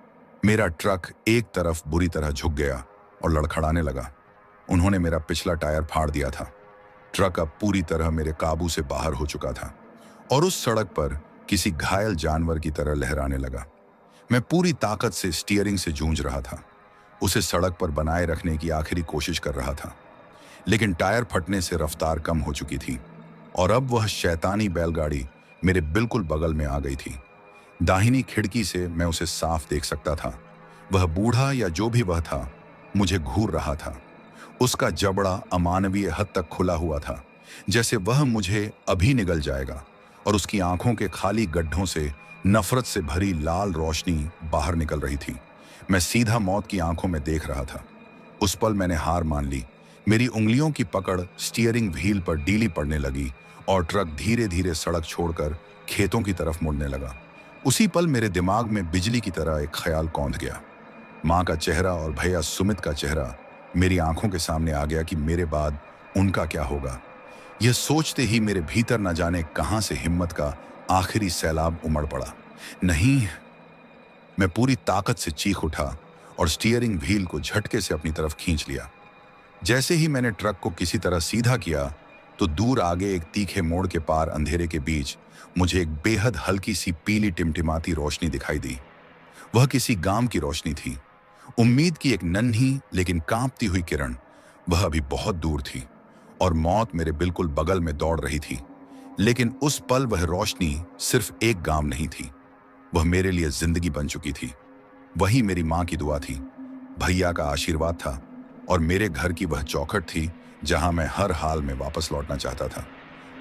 मेरा ट्रक एक तरफ बुरी तरह झुक गया और लड़खड़ाने लगा। उन्होंने मेरा पिछला टायर फाड़ दिया था। ट्रक अब पूरी तरह मेरे काबू से बाहर हो चुका था, और उस सड़क पर किसी घायल जानवर की तरह लहराने लगा। मैं पूरी ताकत से स्टीयरिंग से जूझ रहा था, उसे सड़क पर बनाए रखने की आखिरी कोशिश कर रहा था, लेकिन टायर फटने से रफ्तार कम हो चुकी थी, और अब वह शैतानी बैलगाड़ी मेरे बिल्कुल बगल में आ गई थी। दाहिनी खिड़की से मैं उसे साफ देख सकता था। वह बूढ़ा या जो भी वह था मुझे घूर रहा था। उसका जबड़ा अमानवीय हद तक खुला हुआ था, जैसे वह मुझे अभी निगल जाएगा, और उसकी आंखों के खाली गड्ढों से नफरत से भरी लाल रोशनी बाहर निकल रही थी। मैं सीधा मौत की आंखों में देख रहा था। उस पल मैंने हार मान ली। मेरी उंगलियों की पकड़ स्टीयरिंग व्हील पर ढीली पड़ने लगी, और ट्रक धीरे धीरे सड़क छोड़कर खेतों की तरफ मुड़ने लगा। उसी पल मेरे दिमाग में बिजली की तरह एक ख्याल कौंध गया। माँ का चेहरा और भैया सुमित का चेहरा मेरी आंखों के सामने आ गया कि मेरे बाद उनका क्या होगा। यह सोचते ही मेरे भीतर न जाने कहां से हिम्मत का आखिरी सैलाब उमड़ पड़ा। नहीं, मैं पूरी ताकत से चीख उठा और स्टीयरिंग व्हील को झटके से अपनी तरफ खींच लिया। जैसे ही मैंने ट्रक को किसी तरह सीधा किया, तो दूर आगे एक तीखे मोड़ के पार अंधेरे के बीच मुझे एक बेहद हल्की सी पीली टिमटिमाती रोशनी दिखाई दी। वह किसी गांव की रोशनी थी, उम्मीद की एक नन्ही लेकिन कांपती हुई किरण। वह अभी बहुत दूर थी और मौत मेरे बिल्कुल बगल में दौड़ रही थी। लेकिन उस पल वह रोशनी सिर्फ एक गांव नहीं थी, वह मेरे लिए जिंदगी बन चुकी थी। वही मेरी माँ की दुआ थी, भैया का आशीर्वाद था और मेरे घर की वह चौखट थी जहां मैं हर हाल में वापस लौटना चाहता था।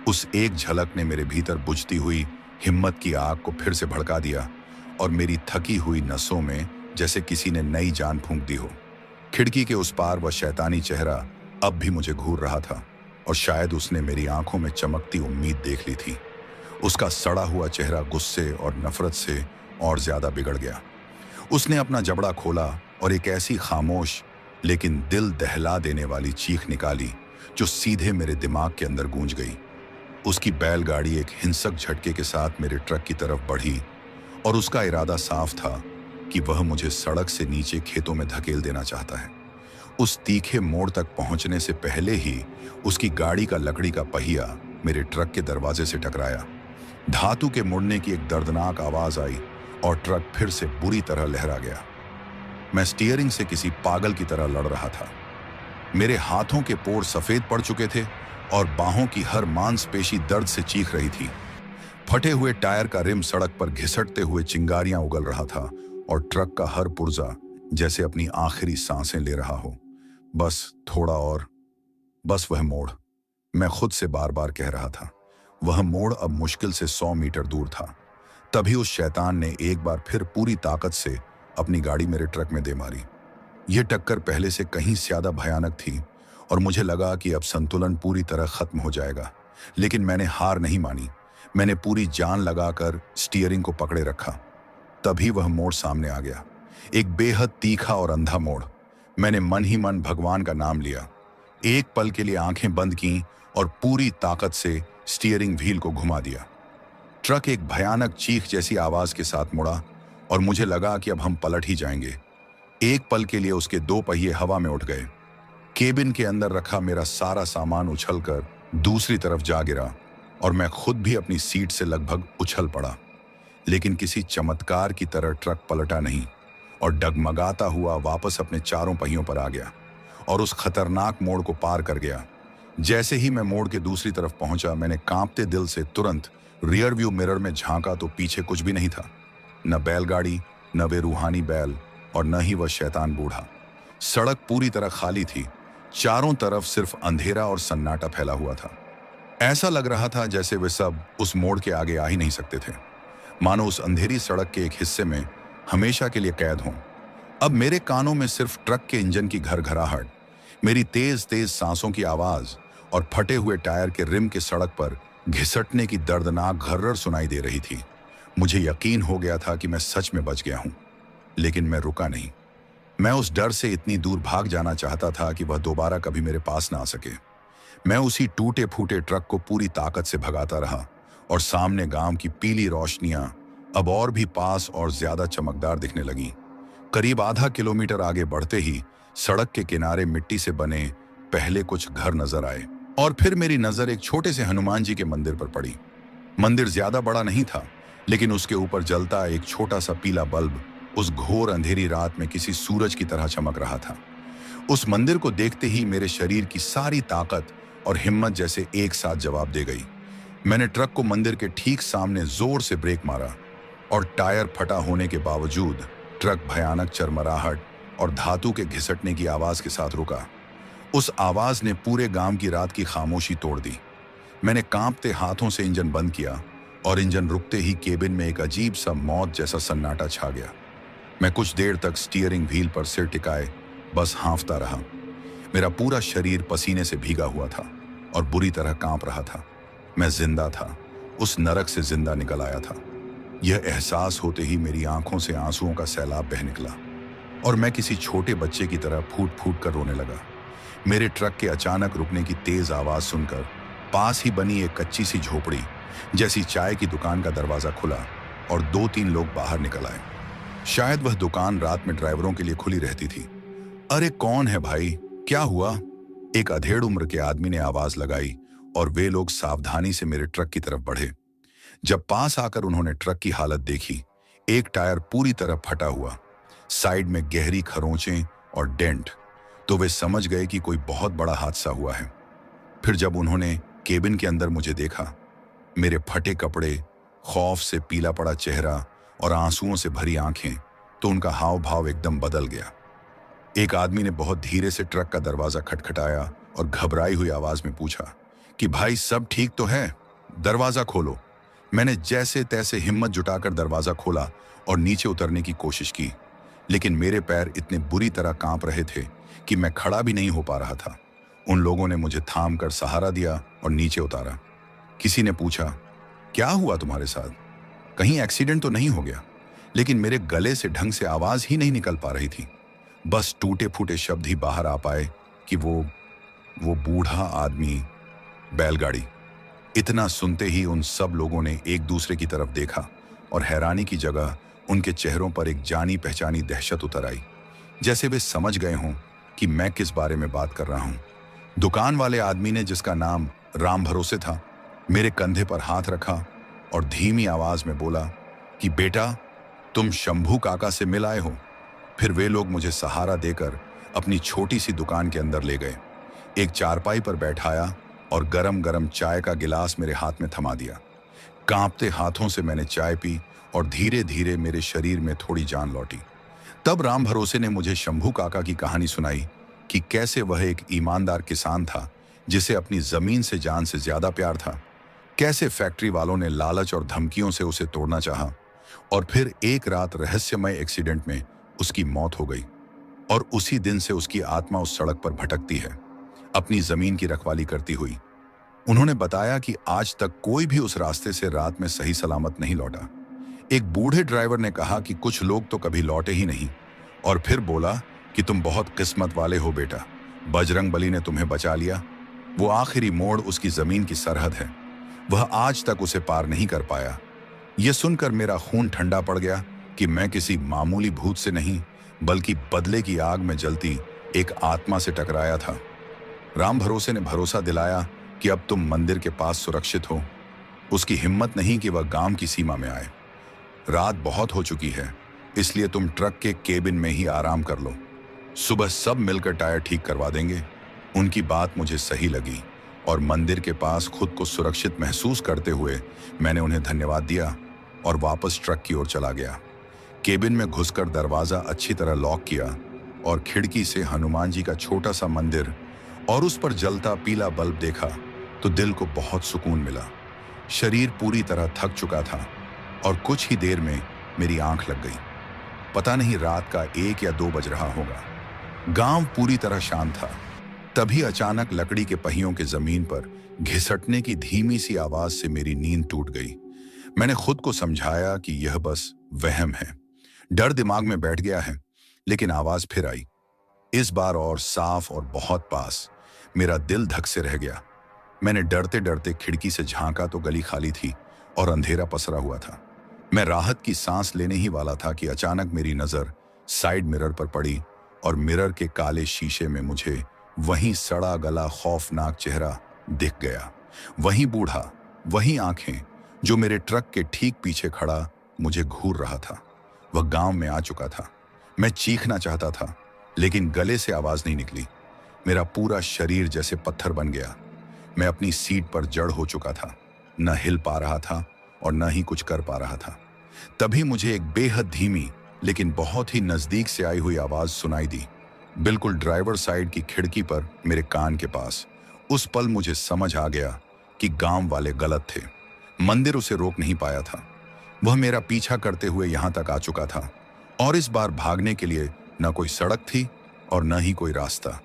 उस एक झलक ने मेरे भीतर बुझती हुई हिम्मत की आग को फिर से भड़का दिया और मेरी थकी हुई नसों में जैसे किसी ने नई जान फूंक दी हो। खिड़की के उस पार वह शैतानी चेहरा अब भी मुझे घूर रहा था और शायद उसने मेरी आंखों में चमकती उम्मीद देख ली थी। उसका सड़ा हुआ चेहरा गुस्से और नफरत से और ज्यादा बिगड़ गया। उसने अपना जबड़ा खोला और एक ऐसी खामोश लेकिन दिल दहला देने वाली चीख निकाली जो सीधे मेरे दिमाग के अंदर गूंज गई। उसकी बैलगाड़ी एक हिंसक झटके के साथ मेरे ट्रक की तरफ बढ़ी और उसका इरादा साफ था कि वह मुझे सड़क से नीचे खेतों में धकेल देना चाहता है। उस तीखे मोड़ तक पहुंचने से पहले ही उसकी गाड़ी का लकड़ी का पहिया मेरे ट्रक के दरवाजे से टकराया। धातु के मुड़ने की एक दर्दनाक आवाज आई और ट्रक फिर से बुरी तरह लहरा गया। मैं स्टीयरिंग से किसी पागल की तरह लड़ रहा था। मेरे हाथों के पोर सफेद पड़ चुके थे और बाहों की हर मांसपेशी दर्द से चीख रही थी। फटे हुए टायर का रिम सड़क पर घिसटते हुए चिंगारियां उगल रहा था और ट्रक का हर पुर्जा जैसे अपनी आखिरी सांसें ले रहा हो। बस थोड़ा और, बस वह मोड़, मैं खुद से बार बार कह रहा था। वह मोड़ अब मुश्किल से 100 मीटर दूर था। तभी उस शैतान ने एक बार फिर पूरी ताकत से अपनी गाड़ी मेरे ट्रक में दे मारी। यह टक्कर पहले से कहीं ज्यादा भयानक थी और मुझे लगा कि अब संतुलन पूरी तरह खत्म हो जाएगा। लेकिन मैंने हार नहीं मानी। मैंने पूरी जान लगाकर स्टीयरिंग को पकड़े रखा। तभी वह मोड़ सामने आ गया, एक बेहद तीखा और अंधा मोड़। मैंने मन ही मन भगवान का नाम लिया। एक पल के लिए आंखें बंद की और पूरी ताकत से स्टीयरिंग व्हील को घुमा दिया। ट्रक एक भयानक चीख जैसी आवाज के साथ मुड़ा और मुझे लगा कि अब हम पलट ही जाएंगे। एक पल के लिए उसके 2 पहिए हवा में उठ गए। केबिन के अंदर रखा मेरा सारा सामान उछलकर दूसरी तरफ जा गिरा और मैं खुद भी अपनी सीट से लगभग उछल पड़ा। लेकिन किसी चमत्कार की तरह ट्रक पलटा नहीं और डगमगाता हुआ वापस अपने चारों पहियों पर आ गया और उस खतरनाक मोड़ को पार कर गया। जैसे ही मैं मोड़ के दूसरी तरफ पहुंचा, मैंने कांपते दिल से तुरंत रियर व्यू मिरर में झांका तो पीछे कुछ भी नहीं था। न बैलगाड़ी, न वे रूहानी बैल और न ही वह शैतान बूढ़ा। सड़क पूरी तरह खाली थी। चारों तरफ सिर्फ अंधेरा और सन्नाटा फैला हुआ था। ऐसा लग रहा था जैसे वे सब उस मोड़ के आगे आ ही नहीं सकते थे, मानो उस अंधेरी सड़क के एक हिस्से में हमेशा के लिए कैद हों। अब मेरे कानों में सिर्फ ट्रक के इंजन की घरघराहट, मेरी तेज तेज सांसों की आवाज और फटे हुए टायर के रिम के सड़क पर घिसटने की दर्दनाक घर्रर सुनाई दे रही थी। मुझे यकीन हो गया था कि मैं सच में बच गया हूं, लेकिन मैं रुका नहीं। मैं उस डर से इतनी दूर भाग जाना चाहता था कि वह दोबारा कभी मेरे पास ना आ सके। मैं उसी टूटे फूटे ट्रक को पूरी ताकत से भगाता रहा और सामने गांव की पीली रोशनियां अब और भी पास और ज्यादा चमकदार दिखने लगीं। करीब आधा किलोमीटर आगे बढ़ते ही सड़क के किनारे मिट्टी से बने पहले कुछ घर नजर आए और फिर मेरी नजर एक छोटे से हनुमान जी के मंदिर पर पड़ी। मंदिर ज्यादा बड़ा नहीं था, लेकिन उसके ऊपर जलता एक छोटा सा पीला बल्ब उस घोर अंधेरी रात में किसी सूरज की तरह चमक रहा था। उस मंदिर को देखते ही मेरे शरीर की सारी ताकत और हिम्मत जैसे एक साथ जवाब दे गई। मैंने ट्रक को मंदिर के ठीक सामने जोर से ब्रेक मारा और टायर फटा होने के बावजूद ट्रक भयानक चरमराहट और धातु के घिसटने की आवाज के साथ रुका। उस आवाज ने पूरे गांव की रात की खामोशी तोड़ दी। मैंने कांपते हाथों से इंजन बंद किया और इंजन रुकते ही केबिन में एक अजीब सा मौत जैसा सन्नाटा छा गया। मैं कुछ देर तक स्टीयरिंग व्हील पर सिर टिकाए बस हाँफता रहा। मेरा पूरा शरीर पसीने से भीगा हुआ था और बुरी तरह कांप रहा था। मैं जिंदा था, उस नरक से जिंदा निकल आया था। यह एहसास होते ही मेरी आंखों से आंसुओं का सैलाब बह निकला और मैं किसी छोटे बच्चे की तरह फूट फूट कर रोने लगा। मेरे ट्रक के अचानक रुकने की तेज आवाज सुनकर पास ही बनी एक कच्ची सी झोपड़ी जैसी चाय की दुकान का दरवाजा खुला और 2-3 लोग बाहर निकल आए। शायद वह दुकान रात में ड्राइवरों के लिए खुली रहती थी। अरे कौन है भाई, क्या हुआ? एक अधेड़ उम्र के आदमी ने आवाज लगाई और वे लोग सावधानी से मेरे ट्रक की तरफ बढ़े। जब पास आकर उन्होंने ट्रक की हालत देखी, एक टायर पूरी तरह फटा हुआ, साइड में गहरी खरोंचें और डेंट, तो वे समझ गए कि कोई बहुत बड़ा हादसा हुआ है। फिर जब उन्होंने केबिन के अंदर मुझे देखा, मेरे फटे कपड़े, खौफ से पीला पड़ा चेहरा और आंसुओं से भरी आंखें, तो उनका हाव भाव एकदम बदल गया। एक आदमी ने बहुत धीरे से ट्रक का दरवाजा खटखटाया और घबराई हुई आवाज में पूछा कि भाई सब ठीक तो है, दरवाजा खोलो। मैंने जैसे तैसे हिम्मत जुटाकर दरवाजा खोला और नीचे उतरने की कोशिश की, लेकिन मेरे पैर इतने बुरी तरह कांप रहे थे कि मैं खड़ा भी नहीं हो पा रहा था। उन लोगों ने मुझे थाम कर सहारा दिया और नीचे उतारा। किसी ने पूछा, क्या हुआ तुम्हारे साथ, कहीं एक्सीडेंट तो नहीं हो गया? लेकिन मेरे गले से ढंग से आवाज ही नहीं निकल पा रही थी। बस टूटे फूटे शब्द ही बाहर आ पाए कि वो बूढ़ा आदमी, बैलगाड़ी। इतना सुनते ही उन सब लोगों ने एक दूसरे की तरफ देखा और हैरानी की जगह उनके चेहरों पर एक जानी पहचानी दहशत उतर आई, जैसे वे समझ गए हों कि मैं किस बारे में बात कर रहा हूं। दुकान वाले आदमी ने, जिसका नाम राम भरोसे था, मेरे कंधे पर हाथ रखा और धीमी आवाज में बोला कि बेटा, तुम शंभू काका से मिल आए हो। फिर वे लोग मुझे सहारा देकर अपनी छोटी सी दुकान के अंदर ले गए, एक चारपाई पर बैठाया और गरम गरम चाय का गिलास मेरे हाथ में थमा दिया। कांपते हाथों से मैंने चाय पी और धीरे धीरे मेरे शरीर में थोड़ी जान लौटी। तब राम भरोसे ने मुझे शंभू काका की कहानी सुनाई कि कैसे वह एक ईमानदार किसान था जिसे अपनी जमीन से जान से ज्यादा प्यार था। कैसे फैक्ट्री वालों ने लालच और धमकियों से उसे तोड़ना चाहा और फिर एक रात रहस्यमय एक्सीडेंट में उसकी मौत हो गई और उसी दिन से उसकी आत्मा उस सड़क पर भटकती है, अपनी जमीन की रखवाली करती हुई। उन्होंने बताया कि आज तक कोई भी उस रास्ते से रात में सही सलामत नहीं लौटा। एक बूढ़े ड्राइवर ने कहा कि कुछ लोग तो कभी लौटे ही नहीं, और फिर बोला कि तुम बहुत किस्मत वाले हो बेटा, बजरंग बली ने तुम्हें बचा लिया। वो आखिरी मोड़ उसकी जमीन की सरहद है, वह आज तक उसे पार नहीं कर पाया। यह सुनकर मेरा खून ठंडा पड़ गया कि मैं किसी मामूली भूत से नहीं, बल्कि बदले की आग में जलती एक आत्मा से टकराया था। राम भरोसे ने भरोसा दिलाया कि अब तुम मंदिर के पास सुरक्षित हो। उसकी हिम्मत नहीं कि वह गांव की सीमा में आए। रात बहुत हो चुकी है, इसलिए तुम ट्रक के केबिन में ही आराम कर लो, सुबह सब मिलकर टायर ठीक करवा देंगे। उनकी बात मुझे सही लगी और मंदिर के पास खुद को सुरक्षित महसूस करते हुए मैंने उन्हें धन्यवाद दिया और वापस ट्रक की ओर चला गया। केबिन में घुसकर दरवाजा अच्छी तरह लॉक किया और खिड़की से हनुमान जी का छोटा सा मंदिर और उस पर जलता पीला बल्ब देखा तो दिल को बहुत सुकून मिला। शरीर पूरी तरह थक चुका था और कुछ ही देर में मेरी आंख लग गई। पता नहीं रात का 1 या 2 बज रहा होगा। गांव पूरी तरह शांत था। तभी अचानक लकड़ी के पहियों के जमीन पर घिसटने की धीमी सी आवाज से मेरी नींद टूट गई। मैंने खुद को समझाया कि यह बस वहम है, डर दिमाग में बैठ गया है, लेकिन आवाज फिर आई, इस बार और साफ और बहुत पास। मेरा दिल धक से रह गया। मैंने डरते डरते खिड़की से झांका तो गली खाली थी और अंधेरा पसरा हुआ था। मैं राहत की सांस लेने ही वाला था कि अचानक मेरी नजर साइड मिरर पर पड़ी और मिरर के काले शीशे में मुझे वही सड़ा गला खौफनाक चेहरा दिख गया। वही बूढ़ा, वही आंखें जो मेरे ट्रक के ठीक पीछे खड़ा मुझे घूर रहा था। वह गांव में आ चुका था। मैं चीखना चाहता था, लेकिन गले से आवाज नहीं निकली। मेरा पूरा शरीर जैसे पत्थर बन गया। मैं अपनी सीट पर जड़ हो चुका था, न हिल पा रहा था और न ही कुछ कर पा रहा था। तभी मुझे एक बेहद धीमी लेकिन बहुत ही नजदीक से आई हुई आवाज सुनाई दी, बिल्कुल ड्राइवर साइड की खिड़की पर मेरे कान के पास। उस पल मुझे समझ आ गया कि गांव वाले गलत थे। मंदिर उसे रोक नहीं पाया था। वह मेरा पीछा करते हुए यहां तक आ चुका था और इस बार भागने के लिए न कोई सड़क थी और न ही कोई रास्ता।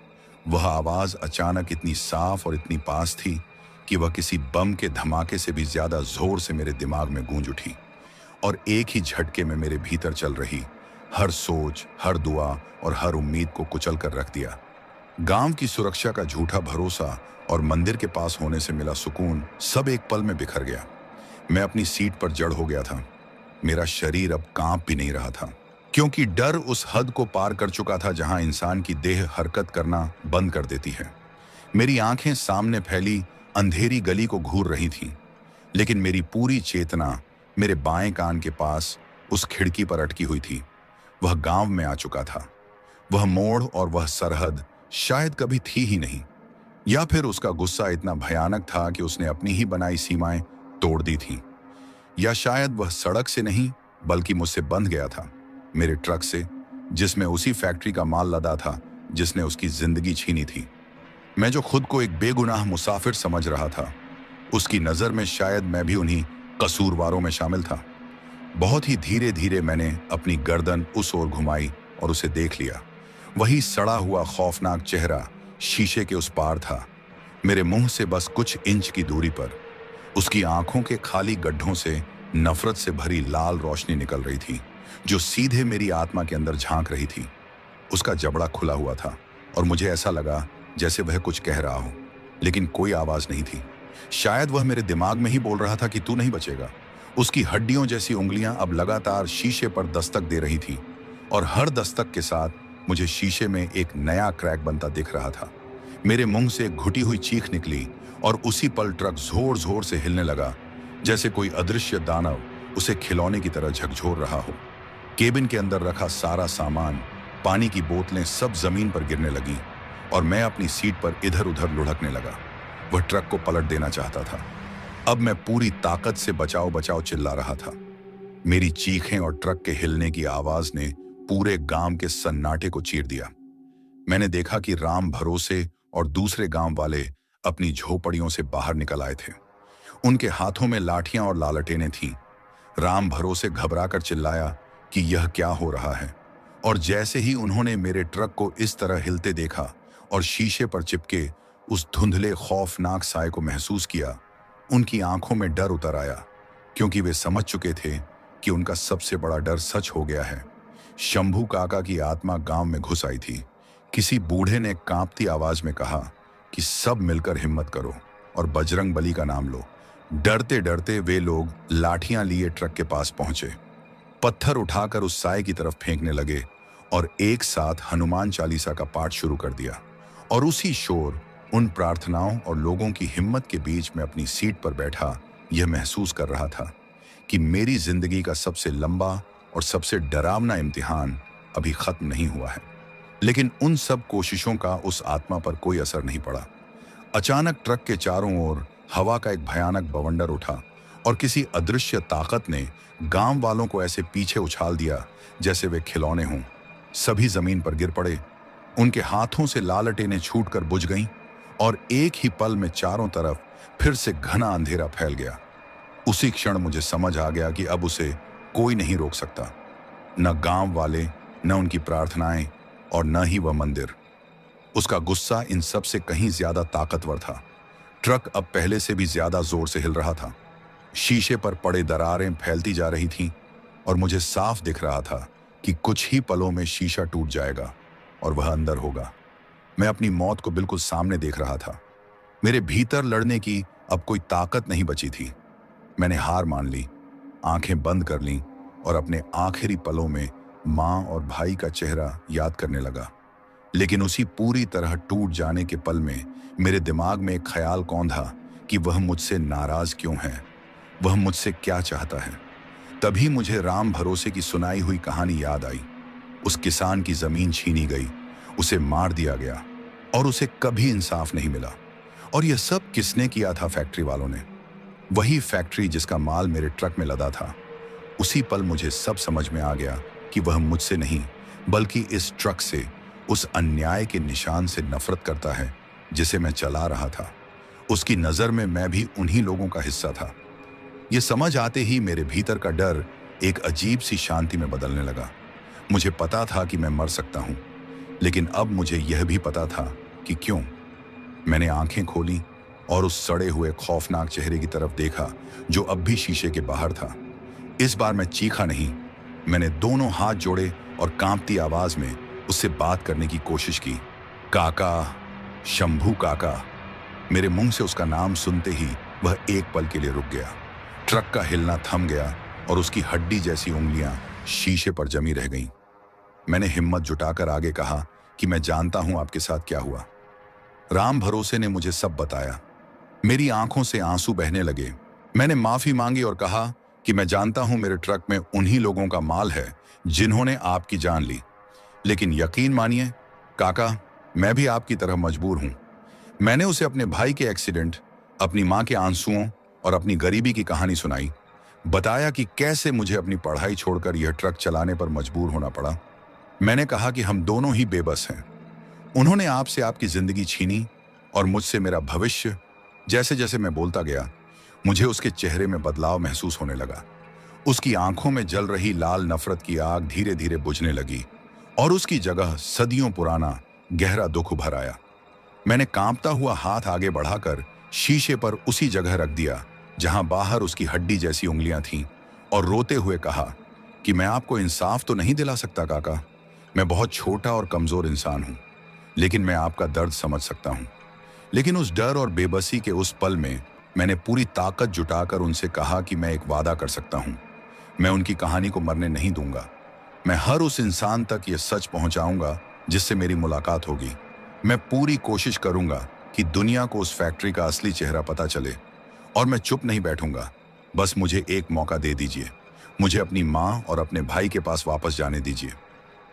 वह आवाज अचानक इतनी साफ और इतनी पास थी कि वह किसी बम के धमाके से भी ज्यादा जोर से मेरे दिमाग में गूंज उठी और एक ही झटके में मेरे भीतर चल रही हर सोच, हर दुआ और हर उम्मीद को कुचल कर रख दिया। गांव की सुरक्षा का झूठा भरोसा और मंदिर के पास होने से मिला सुकून सब एक पल में बिखर गया। मैं अपनी सीट पर जड़ हो गया था। मेरा शरीर अब कांप भी नहीं रहा था, क्योंकि डर उस हद को पार कर चुका था जहां इंसान की देह हरकत करना बंद कर देती है। मेरी आंखें सामने फैली अंधेरी गली को घूर रही थीं, लेकिन मेरी पूरी चेतना मेरे बाएं कान के पास उस खिड़की पर अटकी हुई थी। वह गांव में आ चुका था। वह मोड़ और वह सरहद शायद कभी थी ही नहीं, या फिर उसका गुस्सा इतना भयानक था कि उसने अपनी ही बनाई सीमाएं तोड़ दी थीं, या शायद वह सड़क से नहीं बल्कि मुझसे बंध गया था, मेरे ट्रक से, जिसमें उसी फैक्ट्री का माल लदा था जिसने उसकी जिंदगी छीनी थी। मैं जो खुद को एक बेगुनाह मुसाफिर समझ रहा था, उसकी नजर में शायद मैं भी उन्हीं कसूरवारों में शामिल था। बहुत ही धीरे धीरे मैंने अपनी गर्दन उस ओर घुमाई और उसे देख लिया। वही सड़ा हुआ खौफनाक चेहरा शीशे के उस पार था, मेरे मुंह से बस कुछ इंच की दूरी पर। उसकी आंखों के खाली गड्ढों से नफरत से भरी लाल रोशनी निकल रही थी, जो सीधे मेरी आत्मा के अंदर झांक रही थी। उसका जबड़ा खुला हुआ था और मुझे ऐसा लगा जैसे वह कुछ कह रहा हो, लेकिन कोई आवाज नहीं थी। शायद वह मेरे दिमाग में ही बोल रहा था कि तू नहीं बचेगा। उसकी हड्डियों जैसी उंगलियां अब लगातार शीशे पर दस्तक दे रही थी, और हर दस्तक के साथ मुझे शीशे में एक नया क्रैक बनता दिख रहा था। मेरे मुंह से एक घुटी हुई चीख निकली और उसी पल ट्रक जोर जोर से हिलने लगा, जैसे कोई अदृश्य दानव उसे खिलौने की तरह झकझोर रहा हो। केबिन के अंदर रखा सारा सामान, पानी की बोतलें सब जमीन पर गिरने लगी और मैं अपनी सीट पर इधर उधर लुढ़कने लगा। वह ट्रक को पलट देना चाहता था। अब मैं पूरी ताकत से बचाओ बचाओ चिल्ला रहा था। मेरी चीखें और ट्रक के हिलने की आवाज ने पूरे गांव के सन्नाटे को चीर दिया। मैंने देखा कि राम भरोसे और दूसरे गांव वाले अपनी झोपड़ियों से बाहर निकल आए थे। उनके हाथों में लाठियां और लालटेनें थीं। राम भरोसे घबराकर चिल्लाया कि यह क्या हो रहा है, और जैसे ही उन्होंने मेरे ट्रक को इस तरह हिलते देखा और शीशे पर चिपके उस धुंधले खौफनाक साए को महसूस किया, उनकी आंखों में डर उतर आया, क्योंकि वे समझ चुके थे कि उनका सबसे बड़ा डर सच हो गया है। शंभू काका की आत्मा गांव में घुस आई थी। किसी बूढ़े ने कांपती आवाज में कहा कि सब मिलकर हिम्मत करो और बजरंग बली का नाम लो। डरते डरते वे लोग लाठियां लिए ट्रक के पास पहुंचे, पत्थर उठाकर उस साए की तरफ फेंकने लगे और एक साथ हनुमान चालीसा का पाठ शुरू कर दिया। और उसी शोर, उन प्रार्थनाओं और लोगों की हिम्मत के बीच में अपनी सीट पर बैठा यह महसूस कर रहा था कि मेरी जिंदगी का सबसे लंबा और सबसे डरावना इम्तिहान अभी खत्म नहीं हुआ है। लेकिन उन सब कोशिशों का उस आत्मा पर कोई असर नहीं पड़ा। अचानक ट्रक के चारों ओर हवा का एक भयानक बवंडर उठा और किसी अदृश्य ताकत ने गांव वालों को ऐसे पीछे उछाल दिया जैसे वे खिलौने हों। सभी जमीन पर गिर पड़े। उनके हाथों से लालटेनें छूटकर बुझ गईं और एक ही पल में चारों तरफ फिर से घना अंधेरा फैल गया। उसी क्षण मुझे समझ आ गया कि अब उसे कोई नहीं रोक सकता, न गांव वाले, न उनकी प्रार्थनाएं, और न ही वह मंदिर। उसका गुस्सा इन सब से कहीं ज्यादा ताकतवर था। ट्रक अब पहले से भी ज्यादा जोर से हिल रहा था। शीशे पर पड़े दरारें फैलती जा रही थीं और मुझे साफ दिख रहा था कि कुछ ही पलों में शीशा टूट जाएगा और वह अंदर होगा। मैं अपनी मौत को बिल्कुल सामने देख रहा था। मेरे भीतर लड़ने की अब कोई ताकत नहीं बची थी। मैंने हार मान ली, आंखें बंद कर लीं और अपने आखिरी पलों में माँ और भाई का चेहरा याद करने लगा। लेकिन उसी पूरी तरह टूट जाने के पल में मेरे दिमाग में एक ख्याल कौंधा कि वह मुझसे नाराज क्यों है, वह मुझसे क्या चाहता है। तभी मुझे राम भरोसे की सुनाई हुई कहानी याद आई। उस किसान की जमीन छीनी गई, उसे मार दिया गया और उसे कभी इंसाफ नहीं मिला। और यह सब किसने किया था? फैक्ट्री वालों ने। वही फैक्ट्री जिसका माल मेरे ट्रक में लदा था। उसी पल मुझे सब समझ में आ गया कि वह मुझसे नहीं बल्कि इस ट्रक से, उस अन्याय के निशान से नफरत करता है जिसे मैं चला रहा था। उसकी नजर में मैं भी उन्हीं लोगों का हिस्सा था। यह समझ आते ही मेरे भीतर का डर एक अजीब सी शांति में बदलने लगा। मुझे पता था कि मैं मर सकता हूं, लेकिन अब मुझे यह भी पता था कि क्यों। मैंने आंखें खोली और उस सड़े हुए खौफनाक चेहरे की तरफ देखा जो अब भी शीशे के बाहर था। इस बार मैं चीखा नहीं, मैंने दोनों हाथ जोड़े और कांपती आवाज में उससे बात करने की कोशिश की। काका, शंभू काका। मेरे मुंह से उसका नाम सुनते ही वह एक पल के लिए रुक गया। ट्रक का हिलना थम गया और उसकी हड्डी जैसी उंगलियां शीशे पर जमी रह गईं। मैंने हिम्मत जुटाकर आगे कहा कि मैं जानता हूं आपके साथ क्या हुआ। राम भरोसे ने मुझे सब बताया। मेरी आंखों से आंसू बहने लगे। मैंने माफी मांगी और कहा कि मैं जानता हूं मेरे ट्रक में उन्हीं लोगों का माल है जिन्होंने आपकी जान ली, लेकिन यकीन मानिए काका, मैं भी आपकी तरह मजबूर हूं। मैंने उसे अपने भाई के एक्सीडेंट, अपनी मां के आंसुओं और अपनी गरीबी की कहानी सुनाई। बताया कि कैसे मुझे अपनी पढ़ाई छोड़कर यह ट्रक चलाने पर मजबूर होना पड़ा। मैंने कहा कि हम दोनों ही बेबस हैं। उन्होंने आपसे आपकी जिंदगी छीनी और मुझसे मेरा भविष्य। जैसे जैसे मैं बोलता गया, मुझे उसके चेहरे में बदलाव महसूस होने लगा। उसकी आंखों में जल रही लाल नफरत की आग धीरे धीरे बुझने लगी और उसकी जगह सदियों पुराना गहरा दुख उभर आया। मैंने कांपता हुआ हाथ आगे बढ़ाकर शीशे पर उसी जगह रख दिया जहां बाहर उसकी हड्डी जैसी उंगलियां थीं, और रोते हुए कहा कि मैं आपको इंसाफ तो नहीं दिला सकता काका, मैं बहुत छोटा और कमजोर इंसान हूं, लेकिन मैं आपका दर्द समझ सकता हूं। लेकिन उस डर और बेबसी के उस पल में मैंने पूरी ताकत जुटाकर उनसे कहा कि मैं एक वादा कर सकता हूं, मैं उनकी कहानी को मरने नहीं दूंगा। मैं हर उस इंसान तक ये सच पहुंचाऊंगा जिससे मेरी मुलाकात होगी। मैं पूरी कोशिश करूंगा कि दुनिया को उस फैक्ट्री का असली चेहरा पता चले, और मैं चुप नहीं बैठूंगा। बस मुझे एक मौका दे दीजिए, मुझे अपनी माँ और अपने भाई के पास वापस जाने दीजिए।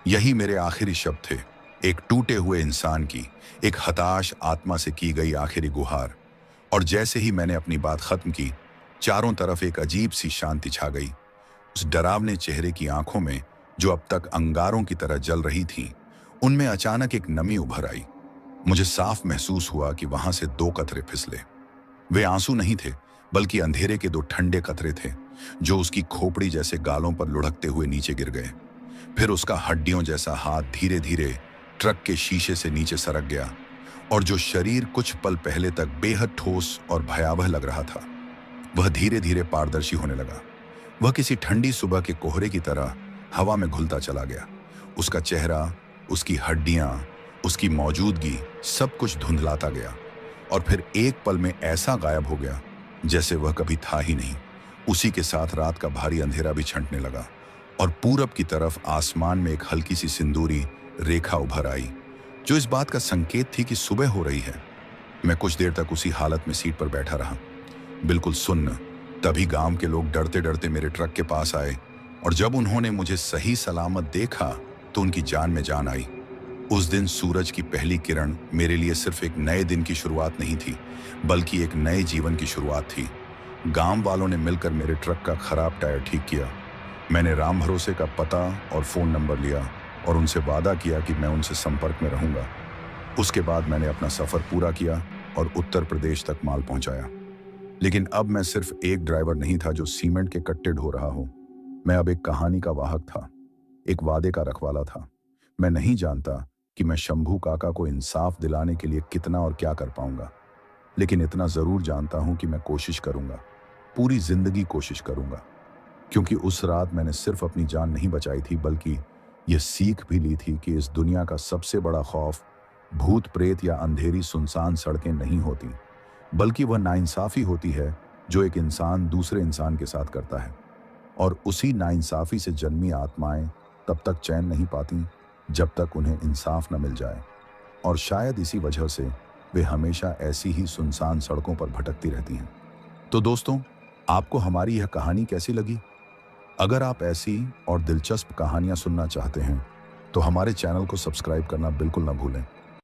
यही मेरे आखिरी शब्द थे, एक टूटे हुए इंसान की, एक हताश आत्मा से की गई आखिरी गुहार। और जैसे ही मैंने अपनी बात खत्म की, चारों तरफ एक अजीब सी शांति छा गई। उस डरावने चेहरे की आंखों में, जो अब तक अंगारों की तरह जल रही थीं, उनमें अचानक एक नमी उभर आई। मुझे साफ महसूस हुआ कि वहां से 2 कतरे फिसले। वे आंसू नहीं थे, बल्कि अंधेरे के 2 ठंडे कतरे थे, जो उसकी खोपड़ी जैसे गालों पर लुढ़कते हुए नीचे गिर गए। फिर उसका हड्डियों जैसा हाथ धीरे धीरे ट्रक के शीशे से नीचे सरक गया, और जो शरीर कुछ पल पहले तक बेहद ठोस और भयावह लग रहा था, वह धीरे धीरे पारदर्शी होने लगा। वह किसी ठंडी सुबह के कोहरे की तरह हवा में घुलता चला गया। उसका चेहरा, उसकी हड्डियां, उसकी मौजूदगी, सब कुछ धुंधलाता गया, और फिर एक पल में ऐसा गायब हो गया जैसे वह कभी था ही नहीं। उसी के साथ रात का भारी अंधेरा भी छंटने लगा, और पूरब की तरफ आसमान में एक हल्की सी सिंदूरी रेखा उभर आई, जो इस बात का संकेत थी कि सुबह हो रही है। मैं कुछ देर तक उसी हालत में सीट पर बैठा रहा, बिल्कुल सुन्न। तभी गांव के लोग डरते डरते मेरे ट्रक के पास आए, और जब उन्होंने मुझे सही सलामत देखा तो उनकी जान में जान आई। उस दिन सूरज की पहली किरण मेरे लिए सिर्फ एक नए दिन की शुरुआत नहीं थी, बल्कि एक नए जीवन की शुरुआत थी। गांव वालों ने मिलकर मेरे ट्रक का खराब टायर ठीक किया। मैंने राम भरोसे का पता और फ़ोन नंबर लिया और उनसे वादा किया कि मैं उनसे संपर्क में रहूंगा। उसके बाद मैंने अपना सफ़र पूरा किया और उत्तर प्रदेश तक माल पहुंचाया। लेकिन अब मैं सिर्फ एक ड्राइवर नहीं था जो सीमेंट के कट्टे ढो रहा हो। मैं अब एक कहानी का वाहक था, एक वादे का रखवाला था। मैं नहीं जानता कि मैं शंभू काका को इंसाफ दिलाने के लिए कितना और क्या कर पाऊंगा, लेकिन इतना जरूर जानता हूं कि मैं कोशिश करूंगा, पूरी जिंदगी कोशिश करूंगा। क्योंकि उस रात मैंने सिर्फ अपनी जान नहीं बचाई थी, बल्कि यह सीख भी ली थी कि इस दुनिया का सबसे बड़ा खौफ भूत प्रेत या अंधेरी सुनसान सड़कें नहीं होती, बल्कि वह नाइंसाफी होती है जो एक इंसान दूसरे इंसान के साथ करता है। और उसी नाइंसाफी से जन्मी आत्माएं तब तक चैन नहीं पाती जब तक उन्हें इंसाफ न मिल जाए, और शायद इसी वजह से वे हमेशा ऐसी ही सुनसान सड़कों पर भटकती रहती हैं। तो दोस्तों, आपको हमारी यह कहानी कैसी लगी? अगर आप ऐसी और दिलचस्प कहानियां सुनना चाहते हैं तो हमारे चैनल को सब्सक्राइब करना बिल्कुल न भूलें।